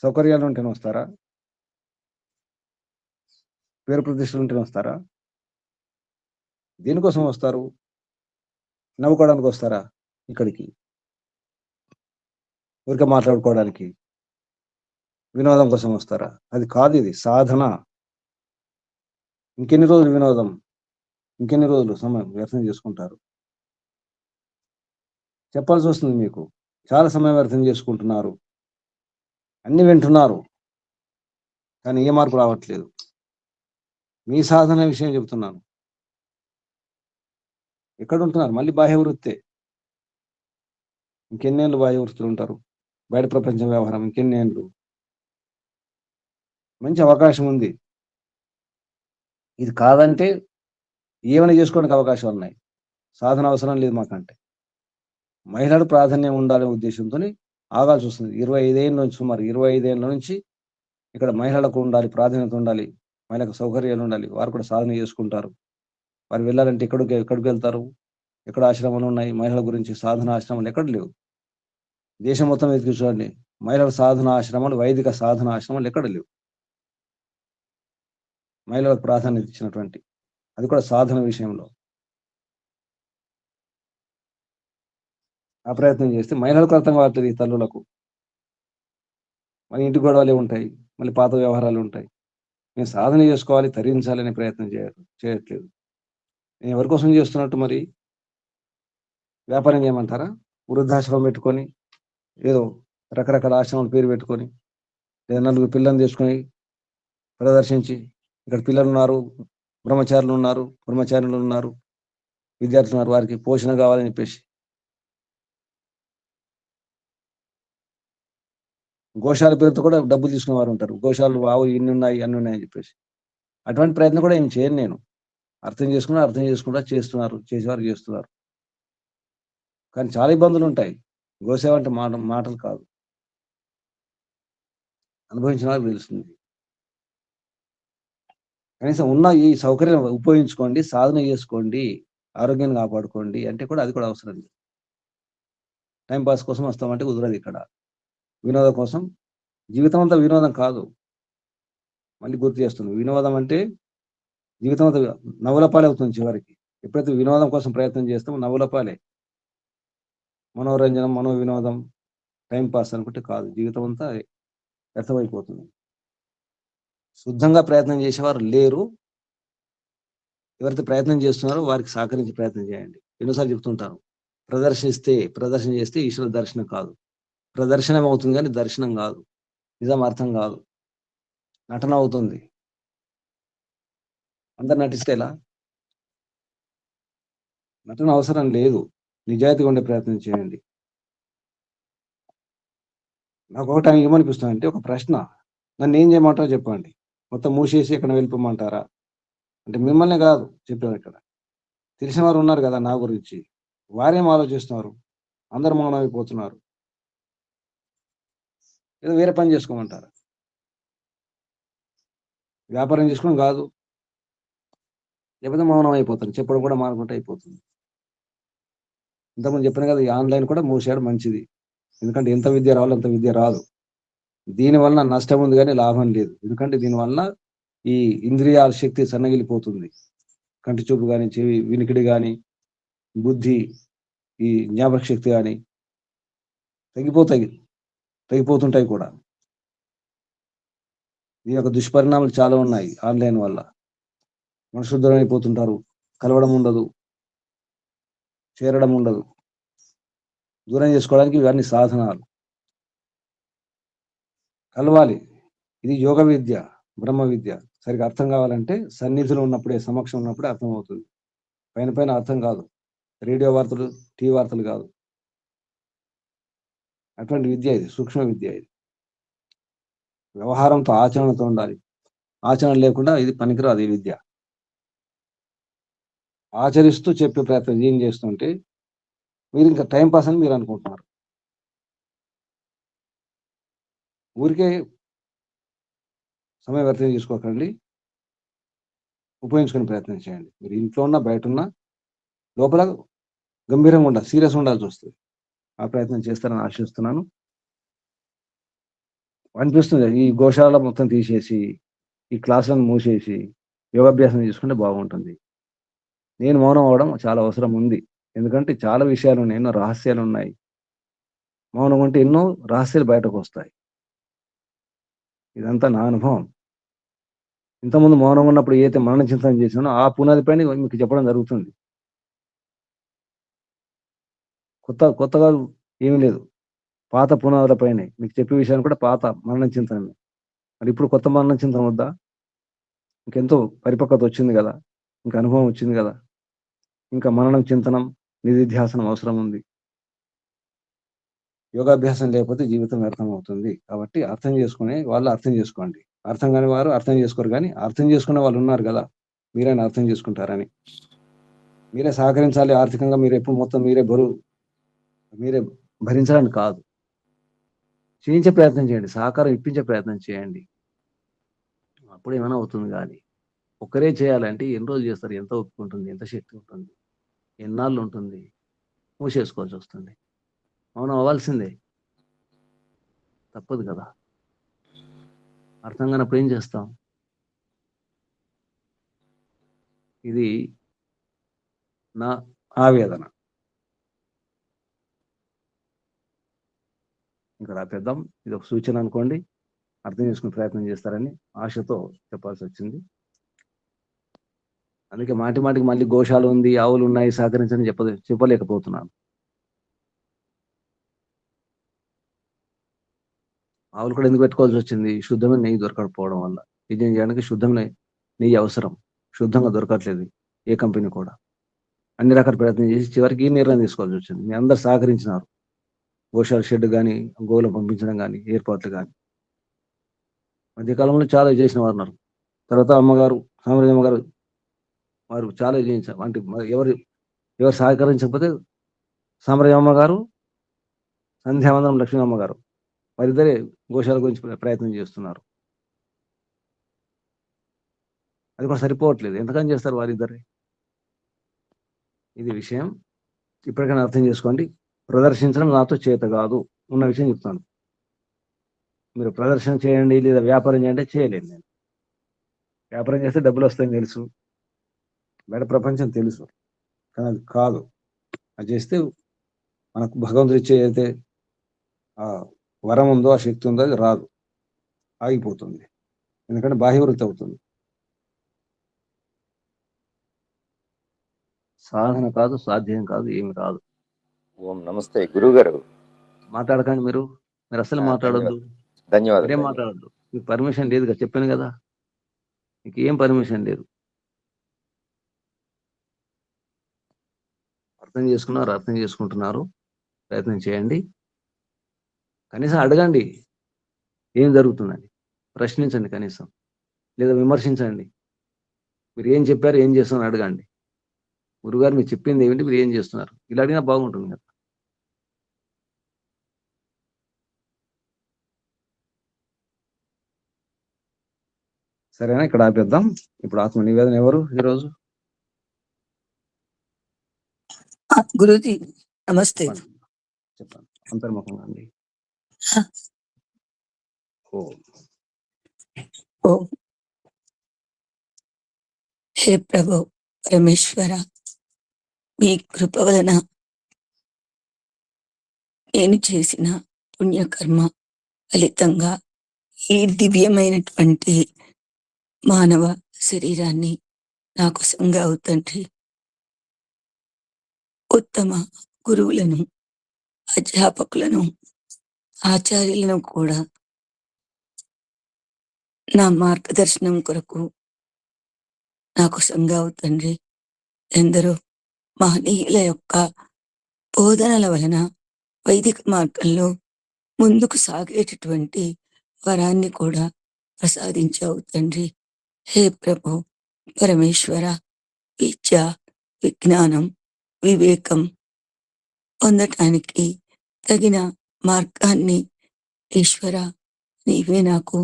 సౌకర్యాలు ఉంటేనే వస్తారా? పేరు ప్రతిష్టలు ఉంటేనే వస్తారా? దేనికోసం వస్తారు? నవ్వుకోవడానికి వస్తారా ఇక్కడికి? ఊరికే మాట్లాడుకోవడానికి, వినోదం కోసం వస్తారా? అది కాదు, ఇది సాధన. ఇంకెన్ని రోజులు వినోదం, ఇంకెన్ని రోజులు సమయం వ్యర్థం చేసుకుంటారు? చెప్పాల్సి వస్తుంది మీకు. చాలా సమయం వ్యర్థం చేసుకుంటున్నారు, అన్ని వింటున్నారు, కానీ ఏ మార్పు రావట్లేదు. మీ సాధన విషయం చెబుతున్నాను. ఎక్కడ ఉంటున్నారు? మళ్ళీ బాహ్య వృత్తే. ఇంకెన్నేళ్ళు బాహ్య వృత్తులు ఉంటారు? బయట ప్రపంచ వ్యవహారం ఇంకెన్నేళ్ళు? మంచి అవకాశం ఉంది. ఇది కాదంటే ఏమైనా చేసుకోవడానికి అవకాశాలు ఉన్నాయి. సాధన అవసరం లేదు మాకంటే. మహిళలు ప్రాధాన్యం ఉండాలనే ఉద్దేశంతో ఆగాల్సి వస్తుంది. 25 ఏళ్ళ నుంచి, సుమారు 25 ఏళ్ళ నుంచి ఇక్కడ మహిళలకు ఉండాలి, ప్రాధాన్యత ఉండాలి, మహిళలకు సౌకర్యాలు ఉండాలి. వారు కూడా సాధన చేసుకుంటారు. వారు వెళ్ళాలంటే ఎక్కడికి వెళ్తారు? ఎక్కడ ఆశ్రమాలు ఉన్నాయి మహిళల గురించి? సాధన ఆశ్రమాలు ఎక్కడ లేవు. దేశం మొత్తం వెతికి చూడండి, మహిళల సాధన ఆశ్రమాలు, వైదిక సాధన ఆశ్రమాలు ఎక్కడ లేవు. మహిళలకు ప్రాధాన్యత ఇచ్చినటువంటి, అది కూడా సాధన విషయంలో. ఆ ప్రయత్నం చేస్తే మహిళలకు అర్థం కావట్లేదు, ఈ తల్లులకు. మన ఇంటి గొడవలే ఉంటాయి, మళ్ళీ పాత వ్యవహారాలు ఉంటాయి. మేము సాధన చేసుకోవాలి, తరించాలనే ప్రయత్నం చేయట్లేదు. నేను ఎవరి కోసం చేస్తున్నట్టు మరి? వ్యాపారం చేయమంటారా? వృద్ధాశ్రమం పెట్టుకొని, ఏదో రకరకాల ఆశ్రమాల పేరు పెట్టుకొని, లేదా 4 పిల్లల్ని తీసుకొని ప్రదర్శించి, ఇక్కడ పిల్లలు ఉన్నారు, బ్రహ్మచారులు ఉన్నారు, విద్యార్థులు ఉన్నారు, వారికి పోషణ కావాలని చెప్పేసి, గోశాల పేరుతో కూడా డబ్బులు తీసుకునే వారు ఉంటారు. గోశాలు ఆవు ఇన్ని ఉన్నాయి, అన్ని ఉన్నాయని చెప్పేసి. అటువంటి ప్రయత్నం కూడా ఏం చేయను నేను. అర్థం చేసుకుంటా చేస్తున్నారు, చేసేవారు చేస్తున్నారు. కానీ చాలా ఇబ్బందులు ఉంటాయి. గోసేవ అంటే మాటలు కాదు, అనుభవించిన వారికి తెలుస్తుంది. కనీసం ఉన్న ఈ సౌకర్యం ఉపయోగించుకోండి, సాధన చేసుకోండి, ఆరోగ్యాన్ని కాపాడుకోండి అంటే కూడా అది కూడా అవసరం లేదు. టైంపాస్ కోసం వస్తామంటే కుదరదు ఇక్కడ. వినోదం కోసం, జీవితం అంతా వినోదం కాదు. మళ్ళీ గుర్తు చేస్తుంది, వినోదం అంటే జీవితం అంతా నవ్వులపాలే అవుతుంది చివరికి. ఎప్పుడైతే వినోదం కోసం ప్రయత్నం చేస్తామో నవ్వులపాలే. మనోరంజనం, మనో వినోదం, టైంపాస్ అనుకుంటే కాదు, జీవితం అంతా వ్యర్థమైపోతుంది. శుద్ధంగా ప్రయత్నం చేసేవారు లేరు. ఎవరైతే ప్రయత్నం చేస్తున్నారో వారికి సహకరించి ప్రయత్నం చేయండి. ఎన్నోసార్లు చెప్తుంటాను, ప్రదర్శన చేస్తే ఈశ్వర దర్శనం కాదు. ప్రదర్శనం అవుతుంది కానీ దర్శనం కాదు, నిజం అర్థం కాదు, నటన అవుతుంది. అందరు నటిస్తే ఎలా? నటన అవసరం లేదు, నిజాయితీగా ఉండే ప్రయత్నం చేయండి. నాకు ఒక టైం ఏమనిపిస్తుంది అంటే, ఒక ప్రశ్న, నన్ను ఏం చేయమంటారో చెప్పండి, మొత్తం మూసేసి ఎక్కడ వెళ్ళిపోమంటారా అంటే? మిమ్మల్ని కాదు చెప్పాను, ఇక్కడ తెలిసిన వారు ఉన్నారు కదా నా గురించి, వారేం ఆలోచిస్తున్నారు? అందరు మౌనం అయిపోతున్నారు. ఏదో వేరే పని చేసుకోమంటారా? వ్యాపారం చేసుకోవడం కాదు, లేకపోతే మౌనం అయిపోతారు, చెప్పడం కూడా మానుకుంటే అయిపోతుంది. ఇంతకుముందు చెప్పిన కదా, ఈ ఆన్లైన్ కూడా మూసేయడం మంచిది. ఎందుకంటే ఎంత విద్య రావాలో అంత విద్య రాదు. దీనివల్ల నష్టం ఉంది కానీ లాభం లేదు. ఎందుకంటే దీనివల్ల ఈ ఇంద్రియాల శక్తి సన్నగిలిపోతుంది. కంటి చూపు కానీ, చెవి వినికిడి కానీ, బుద్ధి, ఈ జ్ఞాపక శక్తి కానీ తగ్గిపోతుంటాయి కూడా. దీని యొక్క దుష్పరిణామాలు చాలా ఉన్నాయి. ఆన్లైన్ వల్ల మనుషులు దూరం అయిపోతుంటారు, కలవడం ఉండదు, చేరడం ఉండదు. దూరం చేసుకోవడానికి ఇవన్నీ సాధనాలు. కలవాలి, ఇది యోగ విద్య, బ్రహ్మ విద్య. సరిగ్గా అర్థం కావాలంటే సన్నిధిలో ఉన్నప్పుడే, సమక్షం ఉన్నప్పుడే అర్థం అవుతుంది. పైన అర్థం కాదు, రేడియో వార్తలు, టీవీ వార్తలు కాదు. అటువంటి విద్య ఇది, సూక్ష్మ విద్య ఇది. వ్యవహారంతో, ఆచరణతో ఉండాలి. ఆచరణ లేకుండా ఇది పనికిరాదు ఈ విద్య. ఆచరిస్తూ చెప్పే ప్రయత్నం ఏం చేస్తుంటే మీరు ఇంకా టైంపాస్ అని మీరు అనుకుంటున్నారు. ఊరికే సమయం వ్యర్థం చేసుకోకండి, ఉపయోగించుకునే ప్రయత్నం చేయండి. మీరు ఇంట్లో ఉన్నా, బయట ఉన్నా, లోపల గంభీరంగా ఉండాలి, సీరియస్ ఉండాల్సి వస్తుంది. ఆ ప్రయత్నం చేస్తారని ఆశిస్తున్నాను. అనిపిస్తుంది ఈ గోశాల మొత్తం తీసేసి ఈ క్లాసులను మూసేసి యోగాభ్యాసం చేసుకుంటే బాగుంటుంది. నేను మౌనం అవ్వడం చాలా అవసరం ఉంది. ఎందుకంటే చాలా విషయాలు ఉన్నాయి, ఎన్నో రహస్యాలు ఉన్నాయి. మౌనం అంటే ఎన్నో రహస్యాలు బయటకు వస్తాయి. ఇదంతా నా అనుభవం. ఇంతకుముందు మౌనం ఉన్నప్పుడు ఏదైతే మరణ చింతన చేసినానో ఆ పునాది పైన మీకు చెప్పడం జరుగుతుంది. కొత్తగా ఏమీ లేదు. పాత పునాదుల పైనే మీకు చెప్పే విషయాన్ని కూడా పాత మరణ చింతనమే. మరి ఇప్పుడు కొత్త మరణ చింతన వద్దా? ఇంకెంతో పరిపక్వత వచ్చింది కదా, ఇంకా అనుభవం వచ్చింది కదా, ఇంకా మననం చింతనం నిధిధ్యాసనం అవసరం ఉంది. యోగాభ్యాసం లేకపోతే జీవితం వ్యర్థం అవుతుంది. కాబట్టి అర్థం చేసుకునే వాళ్ళు అర్థం చేసుకోండి. అర్థం కాని వారు అర్థం చేసుకోరు. కానీ అర్థం చేసుకునే వాళ్ళు ఉన్నారు కదా, మీరైనా అర్థం చేసుకుంటారని. మీరే సహకరించాలి ఆర్థికంగా. మీరు ఎప్పుడు మొత్తం మీరే భరించాలని కాదు, చేయించే ప్రయత్నం చేయండి, సహకారం ఇప్పించే ప్రయత్నం చేయండి. అప్పుడు ఏమైనా అవుతుంది. కానీ ఒక్కరే చేయాలంటే ఎన్ని రోజులు చేస్తారు? ఎంత ఓపిక ఉంటుంది? ఎంత శక్తి ఉంటుంది? ఎన్నాళ్ళు ఉంటుంది? మూసేసుకోవాల్సి వస్తుంది. అవును, అవ్వాల్సిందే, తప్పదు కదా. అర్థం కానప్పుడు ఏం చేస్తాం? ఇది నా ఆవేదన. ఇంకా రాపేద్దాం. ఇది ఒక సూచన అనుకోండి, అర్థం చేసుకునే ప్రయత్నం చేస్తారని ఆశతో చెప్పాల్సి వచ్చింది. అందుకే మాటికి మళ్ళీ గోశాల ఉంది, ఆవులు ఉన్నాయి, సహకరించని చెప్పలేకపోతున్నాను. ఆవులు కూడా ఎందుకు పెట్టుకోవాల్సి వచ్చింది? శుద్ధమైన నెయ్యి దొరకకపోవడం వల్ల. యజ్ఞం చేయడానికి శుద్ధమైన నెయ్యి అవసరం. శుద్ధంగా దొరకట్లేదు ఏ కంపెనీ కూడా. అన్ని రకాల ప్రయత్నం చేసి చివరికి ఈ నిర్ణయం తీసుకోవాల్సి వచ్చింది. మీ అందరు సహకరించినారు. గోశాల షెడ్ కానీ, గోవులు పంపించడం కానీ, ఏర్పాట్లు కానీ. మధ్యకాలంలో చాలా చేసిన వారు ఉన్నారు. తర్వాత అమ్మగారు సామరాజ్య అమ్మగారు వారు చాలా చేయించారు. అంటే ఎవరు సహకరించకపోతే సామరాజ్య అమ్మగారు, సంధ్యావందనం లక్ష్మీ అమ్మగారు వారిద్దరే గోశాల గురించి ప్రయత్నం చేస్తున్నారు. అది కూడా సరిపోవట్లేదు. ఎంతకని చేస్తారు వారిద్దరే? ఇది విషయం. ఇప్పటికైనా అర్థం చేసుకోండి. ప్రదర్శించడం నాతో చేత కాదు. ఉన్న విషయం చెప్తాను. మీరు ప్రదర్శన చేయండి లేదా వ్యాపారం చేయండి, చేయలేను నేను. వ్యాపారం చేస్తే డబ్బులు వస్తాయని తెలుసు, బయట ప్రపంచం తెలుసు, కానీ అది కాదు. అది చేస్తే మనకు భగవంతుడు ఇచ్చే అయితే ఆ వరం ఉందో, ఆ శక్తి ఉందో, అది రాదు, ఆగిపోతుంది. ఎందుకంటే బాహ్యవృత్తి అవుతుంది. సాధన కాదు, సాధ్యం కాదు, ఏమి రాదు. ఓం నమస్తే గురువు గారు. మాట్లాడకండి మీరు అసలు మాట్లాడొద్దు. ధన్యవాదాలు. మీరేం మాట్లాడద్దు. మీకు పర్మిషన్ లేదు కదా, చెప్పాను కదా, మీకు ఏం పర్మిషన్ లేదు. అర్థం చేసుకుంటున్నారు, ప్రయత్నం చేయండి. కనీసం అడగండి ఏం జరుగుతుందని, ప్రశ్నించండి కనీసం, లేదా విమర్శించండి. మీరు ఏం చెప్పారు, ఏం చేస్తున్నారు అడగండి. గురుగారు మీరు చెప్పింది ఏమిటి, మీరు ఏం చేస్తున్నారు, ఇలా అడిగినా బాగుంటుంది కదా. సరేనా, ఇక్కడ ఆపేద్దాం. ఇప్పుడు ఆత్మ నివేదన ఎవరు ఈరోజు? గురూజీ నమస్తే. చెప్పండి అంతర్ముఖంగా అండి. ఓం. హే ప్రభు పరమేశ్వర, మీ కృప వలన నేను చేసిన పుణ్యకర్మ ఫలితంగా ఈ దివ్యమైనటువంటి మానవ శరీరాన్ని నాకు సంగా అవుతండి. ఉత్తమ గురువులను, అధ్యాపకులను, ఆచార్యులను కూడా నా మార్గదర్శనం కొరకు నాకు సంగా అవుతండి. ఎందరో మహనీయుల యొక్క బోధనల వలన వైదిక మార్గంలో ముందుకు సాగేటటువంటి వరాన్ని కూడా ప్రసాదించావు తండ్రి. హే ప్రభు పరమేశ్వర, విద్య, విజ్ఞానం, వివేకం పొందటానికి తగిన మార్గాన్ని ఈశ్వర నీవే నాకు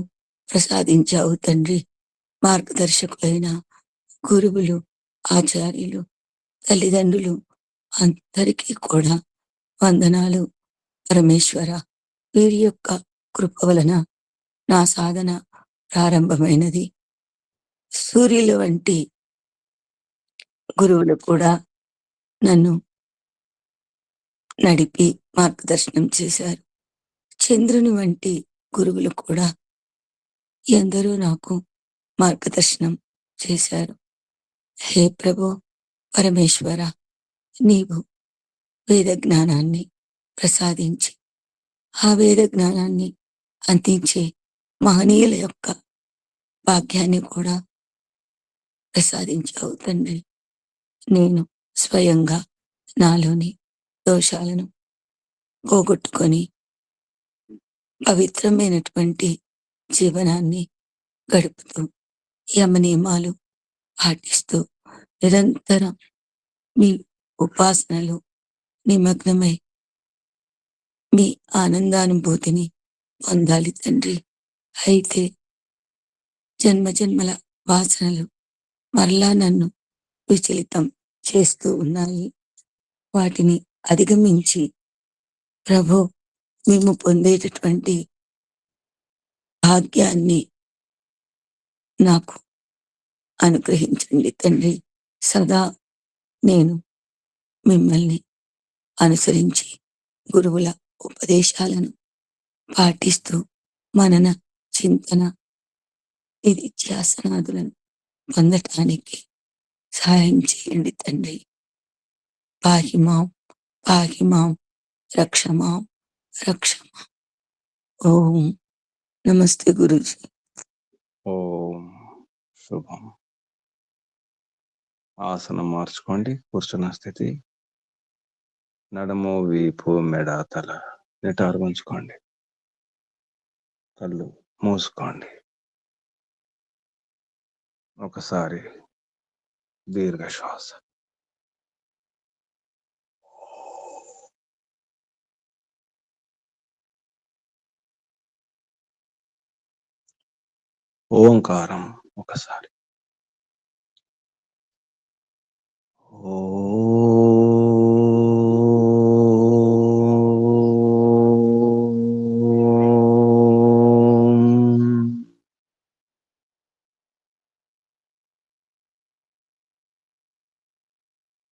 ప్రసాదించావు తండ్రి. మార్గదర్శకులైన గురువులు, ఆచార్యులు, తల్లిదండ్రులు అందరికీ కూడా వందనాలు, పరమేశ్వర, వీరి యొక్క కృప వలన నా సాధన ప్రారంభమైనది. సూర్యుల వంటి గురువులు కూడా నన్ను నడిపి మార్గదర్శనం చేశారు. చంద్రుని వంటి గురువులు కూడా ఎందరో నాకు మార్గదర్శనం చేశారు. హే ప్రభు పరమేశ్వర, నీవు వేద జ్ఞానాన్ని ప్రసాదించి ఆ వేద జ్ఞానాన్ని అందించే మహనీయుల యొక్క భాగ్యాన్ని కూడా ప్రసాదించావు తండ్రి. నేను స్వయంగా నాలోని దోషాలను పోగొట్టుకొని పవిత్రమైనటువంటి జీవనాన్ని గడుపుతూ యమ నియమాలు పాటిస్తూ నిరంతరం మీ ఉపాసనలు నిమగ్నమై మీ ఆనందానుభూతిని పొందాలి తండ్రి. అయితే జన్మ జన్మల వాసనలు మరలా నన్ను విచలితం చేస్తూ ఉన్నాయి. వాటిని అధిగమించి ప్రభు మేము పొందేటటువంటి భాగ్యాన్ని నాకు అనుగ్రహించండి తండ్రి. సదా నేను మిమ్మల్ని అనుసరించి గురువుల ఉపదేశాలను పాటిస్తూ మనన చింతన నిధిధ్యాసనాదులను పొందటానికి సహాయం చేయండి తండ్రి. పాహిమాం పాహిమాం రక్షమాం రక్షమాం. ఓం నమస్తే గురుజీ. ఓం శుభం. ఆసనం మార్చుకోండి. కూర్చున్న స్థితి. నడుము, వీపు, మెడ, తల నిటారు ఉంచుకోండి. కళ్ళు మూసుకోండి. ఒకసారి దీర్ఘ శ్వాస. ఓంకారం ఒకసారి.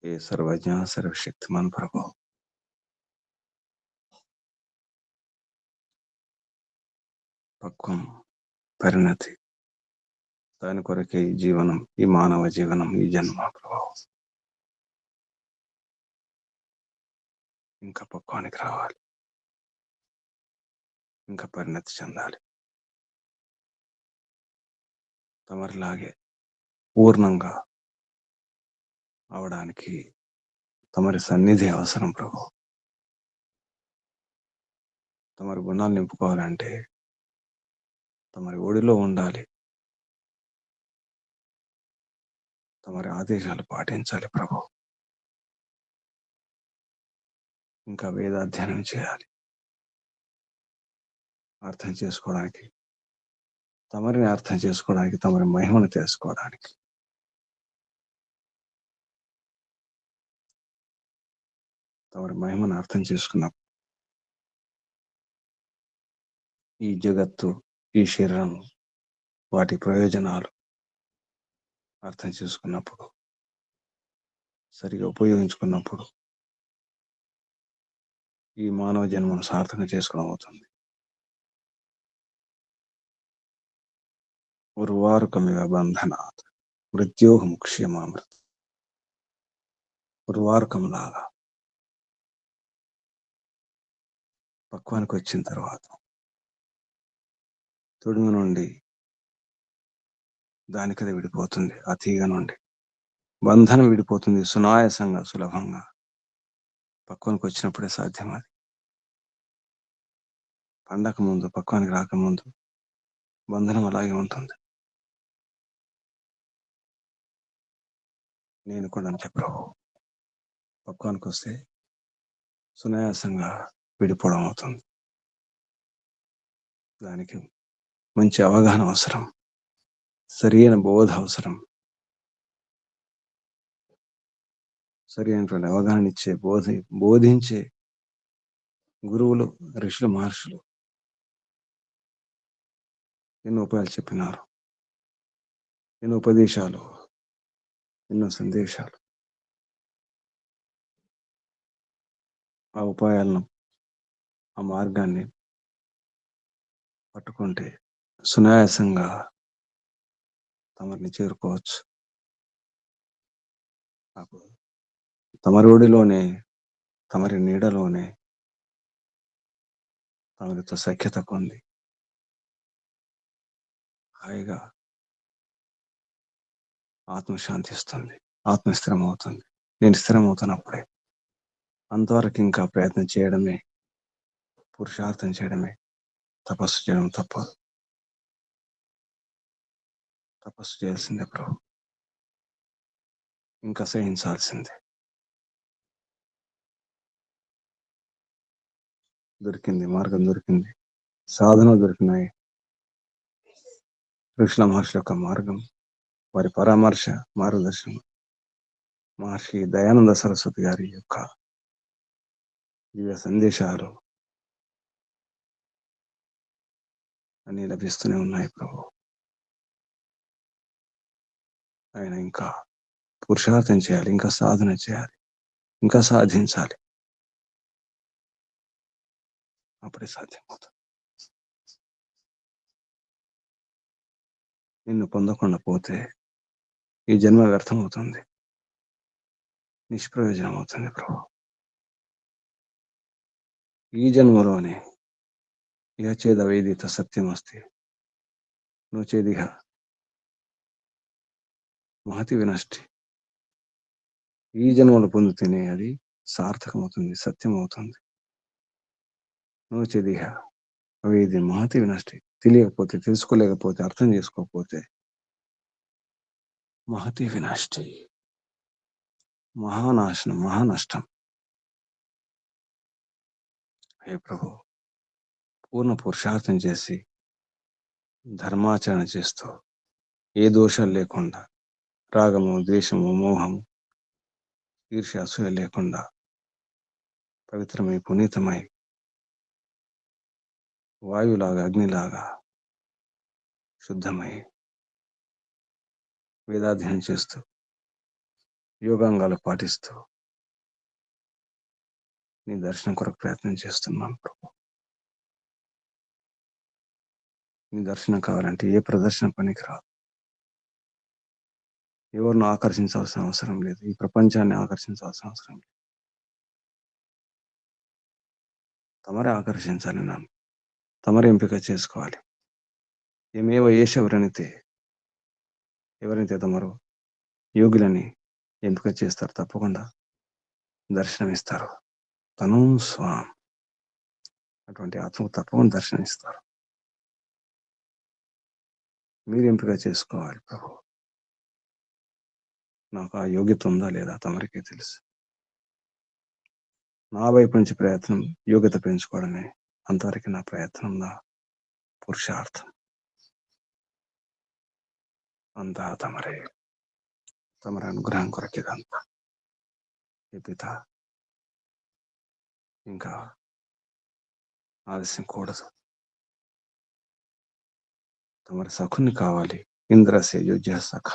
हे सर्वज्ञ सर्वशक्तिमान प्रभु, పక్వం, పరిణతి, దాని కొరకే ఈ జీవనం, ఈ మానవ జీవనం, ఈ జన్మ ప్రభావం. ఇంకా పక్వానికి రావాలి, ఇంకా పరిణతి చెందాలి. తమరిలాగే పూర్ణంగా అవడానికి తమరి సన్నిధి అవసరం ప్రభు. తమరి గుణాలు నింపుకోవాలంటే తమరి ఒడిలో ఉండాలి. తమరి ఆదేశాలు పాటించాలి ప్రభు. ఇంకా వేదాధ్యయనం చేయాలి. అర్థం చేసుకోవడానికి, తమరిని అర్థం చేసుకోవడానికి, తమరి మహిమను తెలుసుకోవడానికి. తమరి మహిమను అర్థం చేసుకున్న ఈ జగత్తు, ఈ శరీరం, వాటి ప్రయోజనాలు అర్థం చేసుకున్నప్పుడు, సరిగా ఉపయోగించుకున్నప్పుడు ఈ మానవ జన్మను సార్థకం చేసుకోవడం అవుతుంది. ఉర్వారుకమివ బంధనాత్ మృత్యోహముక్ష్యమామృత. ఉర్వారుకంలాగా పక్వానికి వచ్చిన తర్వాత తొడుగు నుండి దానికది విడిపోతుంది. ఆ తీగ నుండి బంధనం విడిపోతుంది సునాయాసంగా, సులభంగా. పక్వానికి వచ్చినప్పుడే సాధ్యం. అది పండక ముందు, పక్వానికి రాకముందు బంధనం అలాగే ఉంటుంది. నేను కూడా అంతే ప్రభు. పక్వానికి వస్తే సునాయాసంగా విడిపోవడం అవుతుంది. దానికి మంచి అవగాహన అవసరం, సరైన బోధ అవసరం. సరైనటువంటి అవగాహన ఇచ్చే, బోధించే గురువులు, ఋషులు, మహర్షులు ఎన్నో ఉపాయాలు చెప్పినారు, ఎన్నో ఉపదేశాలు, ఎన్నో సందేశాలు. ఆ ఉపాయాలను, ఆ మార్గాన్ని పట్టుకుంటే సునాయాసంగా తమరిని చేరుకోవచ్చు. నాకు తమరి ఒడిలోనే, తమరి నీడలోనే తమరితో సఖ్యత పొంది హాయిగా ఆత్మ శాంతిస్తుంది, ఆత్మ స్థిరమవుతుంది. నేను స్థిరమవుతున్నప్పుడే అంతవరకు ఇంకా ప్రయత్నం చేయడమే, పురుషార్థం చేయడమే, తపస్సు చేయడం తప్పదు. తపస్సు చేయాల్సిందే ప్రభు, ఇంకా సహించాల్సిందే. దొరికింది, మార్గం దొరికింది, సాధన దొరికినాయి. ఋషుల మహర్షుల యొక్క మార్గం, వారి పరామర్శ, మార్గదర్శనం, మహర్షి దయానంద సరస్వతి గారి యొక్క దివ్య సందేశాలు అన్ని లభిస్తూనే ఉన్నాయి ప్రభు. ఆయన ఇంకా పురుషార్థం చేయాలి, ఇంకా సాధన చేయాలి, ఇంకా సాధించాలి. అప్పుడే సాధ్యమవుతుంది. నిన్ను పొందకుండా పోతే ఈ జన్మ వ్యర్థమవుతుంది, నిష్ప్రయోజనం అవుతుంది ప్రభు. ఈ జన్మలోనే ఇహ చేద వేదిత సత్యం అస్తి నోచేదిహ మహతి వినష్టి. ఈ జన్మలు పొందితేనే అది సార్థకమవుతుంది, సత్యం అవుతుంది. నోచేదిహ వేది మహతి వినష్టి. తెలియకపోతే, తెలుసుకోలేకపోతే, అర్థం చేసుకోకపోతే మహతి వినష్టి, మహానాశనం, మహానష్టం. హే ప్రభు, పూర్ణ పురుషార్థం చేసి ధర్మాచరణ చేస్తూ ఏ దోషాలు లేకుండా, రాగము, ద్వేషము, మోహము, ఈర్ష్య, అసూయ లేకుండా పవిత్రమై, పునీతమై, వాయులాగా, అగ్నిలాగా శుద్ధమై వేదాధ్యయనం చేస్తూ, యోగాంగాలు పాటిస్తూ నీ దర్శనం కొరకు ప్రయత్నం చేస్తున్నాను ప్రభు. నీ దర్శనం కావాలంటే ఏ ప్రదర్శన పనికిరాదు. ఎవరిని ఆకర్షించాల్సిన అవసరం లేదు, ఈ ప్రపంచాన్ని ఆకర్షించాల్సిన అవసరం లేదు. తమరే ఆకర్షించాలి నన్ను, తమరే ఎంపిక చేసుకోవాలి. ఏమేవ ఎవరైతే తమరు యోగులని ఎంపిక చేస్తారు, తప్పకుండా దర్శనమిస్తారు. తను స్వాం అటువంటి ఆత్మకు తప్పకుండా దర్శనమిస్తారు. మీరు ఎంపిక చేసుకోవాలి ప్రభు. నాకు ఆ యోగ్యత ఉందా లేదా తమరికే తెలుసు. నా వైపు నుంచి ప్రయత్నం యోగ్యత పెంచుకోవడమే. అంతవరకు నా ప్రయత్నం, నా పురుషార్థం అంతా తమరే, తమరి అనుగ్రహం కొరకు ఇదంతా. ఏ పిత, ఇంకా ఆలస్యం కూడదు. తమరి సఖుని కావాలి. ఇంద్రసే యుజ్య సఖ,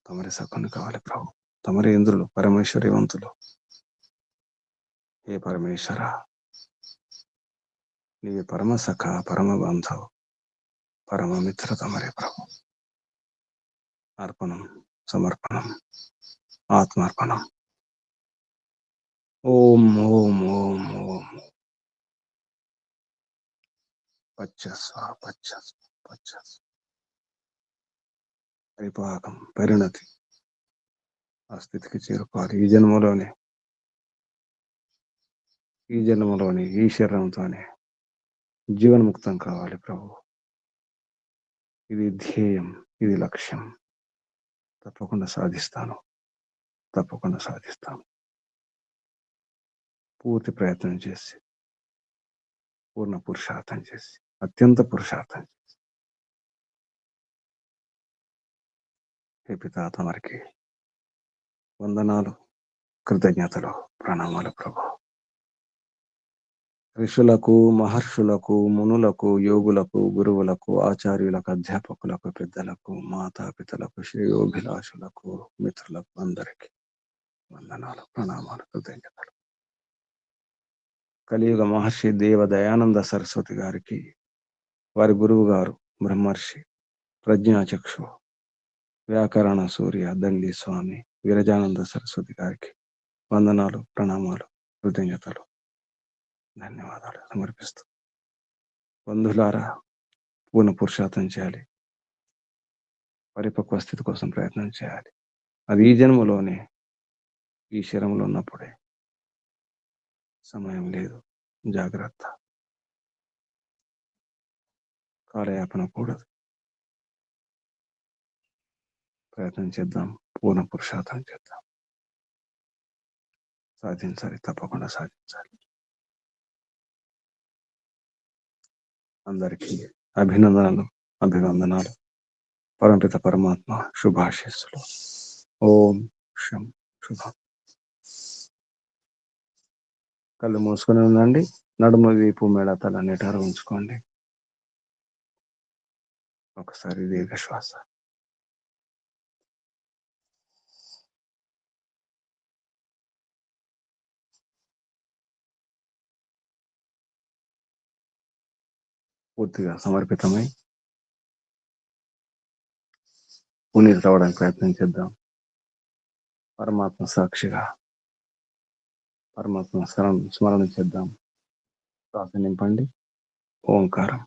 తమరి సఖుని కావాలి ప్రభు. తమరి ఇంద్రులు, పరమేశ్వరివంతులు. ఏ పరమేశ్వర, నీవే పరమ సఖ, పరమ బంధు, పరమ మిత్ర తమరే ప్రభు. అర్పణం, సమర్పణం, ఆత్మార్పణం. ఓం ఓం ఓం ఓం. పచ్చస్వ పచ్చస్వ పచ్చస్వ. పరిపాకం, పరిణతి ఆ స్థితికి చేరుకోవాలి. ఈ జన్మలోనే ఈ శరీరంతోనే జీవన్ముక్తం కావాలి ప్రభు. ఇది ధ్యేయం, ఇది లక్ష్యం. తప్పకుండా సాధిస్తాను, తప్పకుండా సాధిస్తాను. పూర్తి ప్రయత్నం చేసి, పూర్ణ పురుషార్థం చేసి, అత్యంత పురుషార్థం చేసి. హే పితా, తమరికి వందనాలు, కృతజ్ఞతలు, ప్రణామాలు ప్రభు. ఋషులకు, మహర్షులకు, మునులకు, యోగులకు, గురువులకు, ఆచార్యులకు, అధ్యాపకులకు, పెద్దలకు, మాతాపితలకు, శ్రేయోభిలాషులకు, మిత్రులకు అందరికీ వందనాలు, ప్రణామాలు, కృతజ్ఞతలు. కలియుగ మహర్షి దేవ దయానంద సరస్వతి గారికి, వారి గురువు గారు బ్రహ్మర్షి ప్రజ్ఞాచక్షు వ్యాకరణ సూర్య దండి స్వామి విరజానంద సరస్వతి గారికి వందనాలు, ప్రణామాలు, కృతజ్ఞతలు, ధన్యవాదాలు సమర్పిస్తూ, బంధులారా పూర్ణ పురుషార్థం చేయాలి, పరిపక్వ స్థితి కోసం ప్రయత్నం చేయాలి. అది ఈ జన్మలోనే, ఈ శరంలో ఉన్నప్పుడే. సమయం లేదు, జాగ్రత్త. కాలయాపన కూడదు, ప్రయత్నం చేద్దాం, పూర్ణ పురుషార్థం చేద్దాం, సాధించాలి, తప్పకుండా సాధించాలి. అందరికీ అభినందనలు, అభివందనాలు. పరమపిత పరమాత్మ శుభాశీస్సులు. ఓం శం శుభం. కళ్ళు మూసుకొని ఉండండి. నడుము, వీపు, మెడ, తల నిటారు ఉంచుకోండి. ఒకసారి దీర్ఘ శ్వాస. పూర్తిగా సమర్పితమై పునీత అవడానికి ప్రయత్నం చేద్దాం. పరమాత్మ సాక్షిగా పరమాత్మ స్మరణ చేద్దాం. శ్వాస నింపండి. ఓంకారం.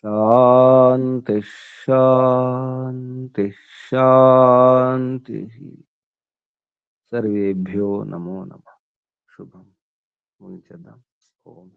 శాంతి శాంతి శాంతి. సర్వేభ్యో నమో నమః. శుభం. ముగించేద్దాం. ఓం.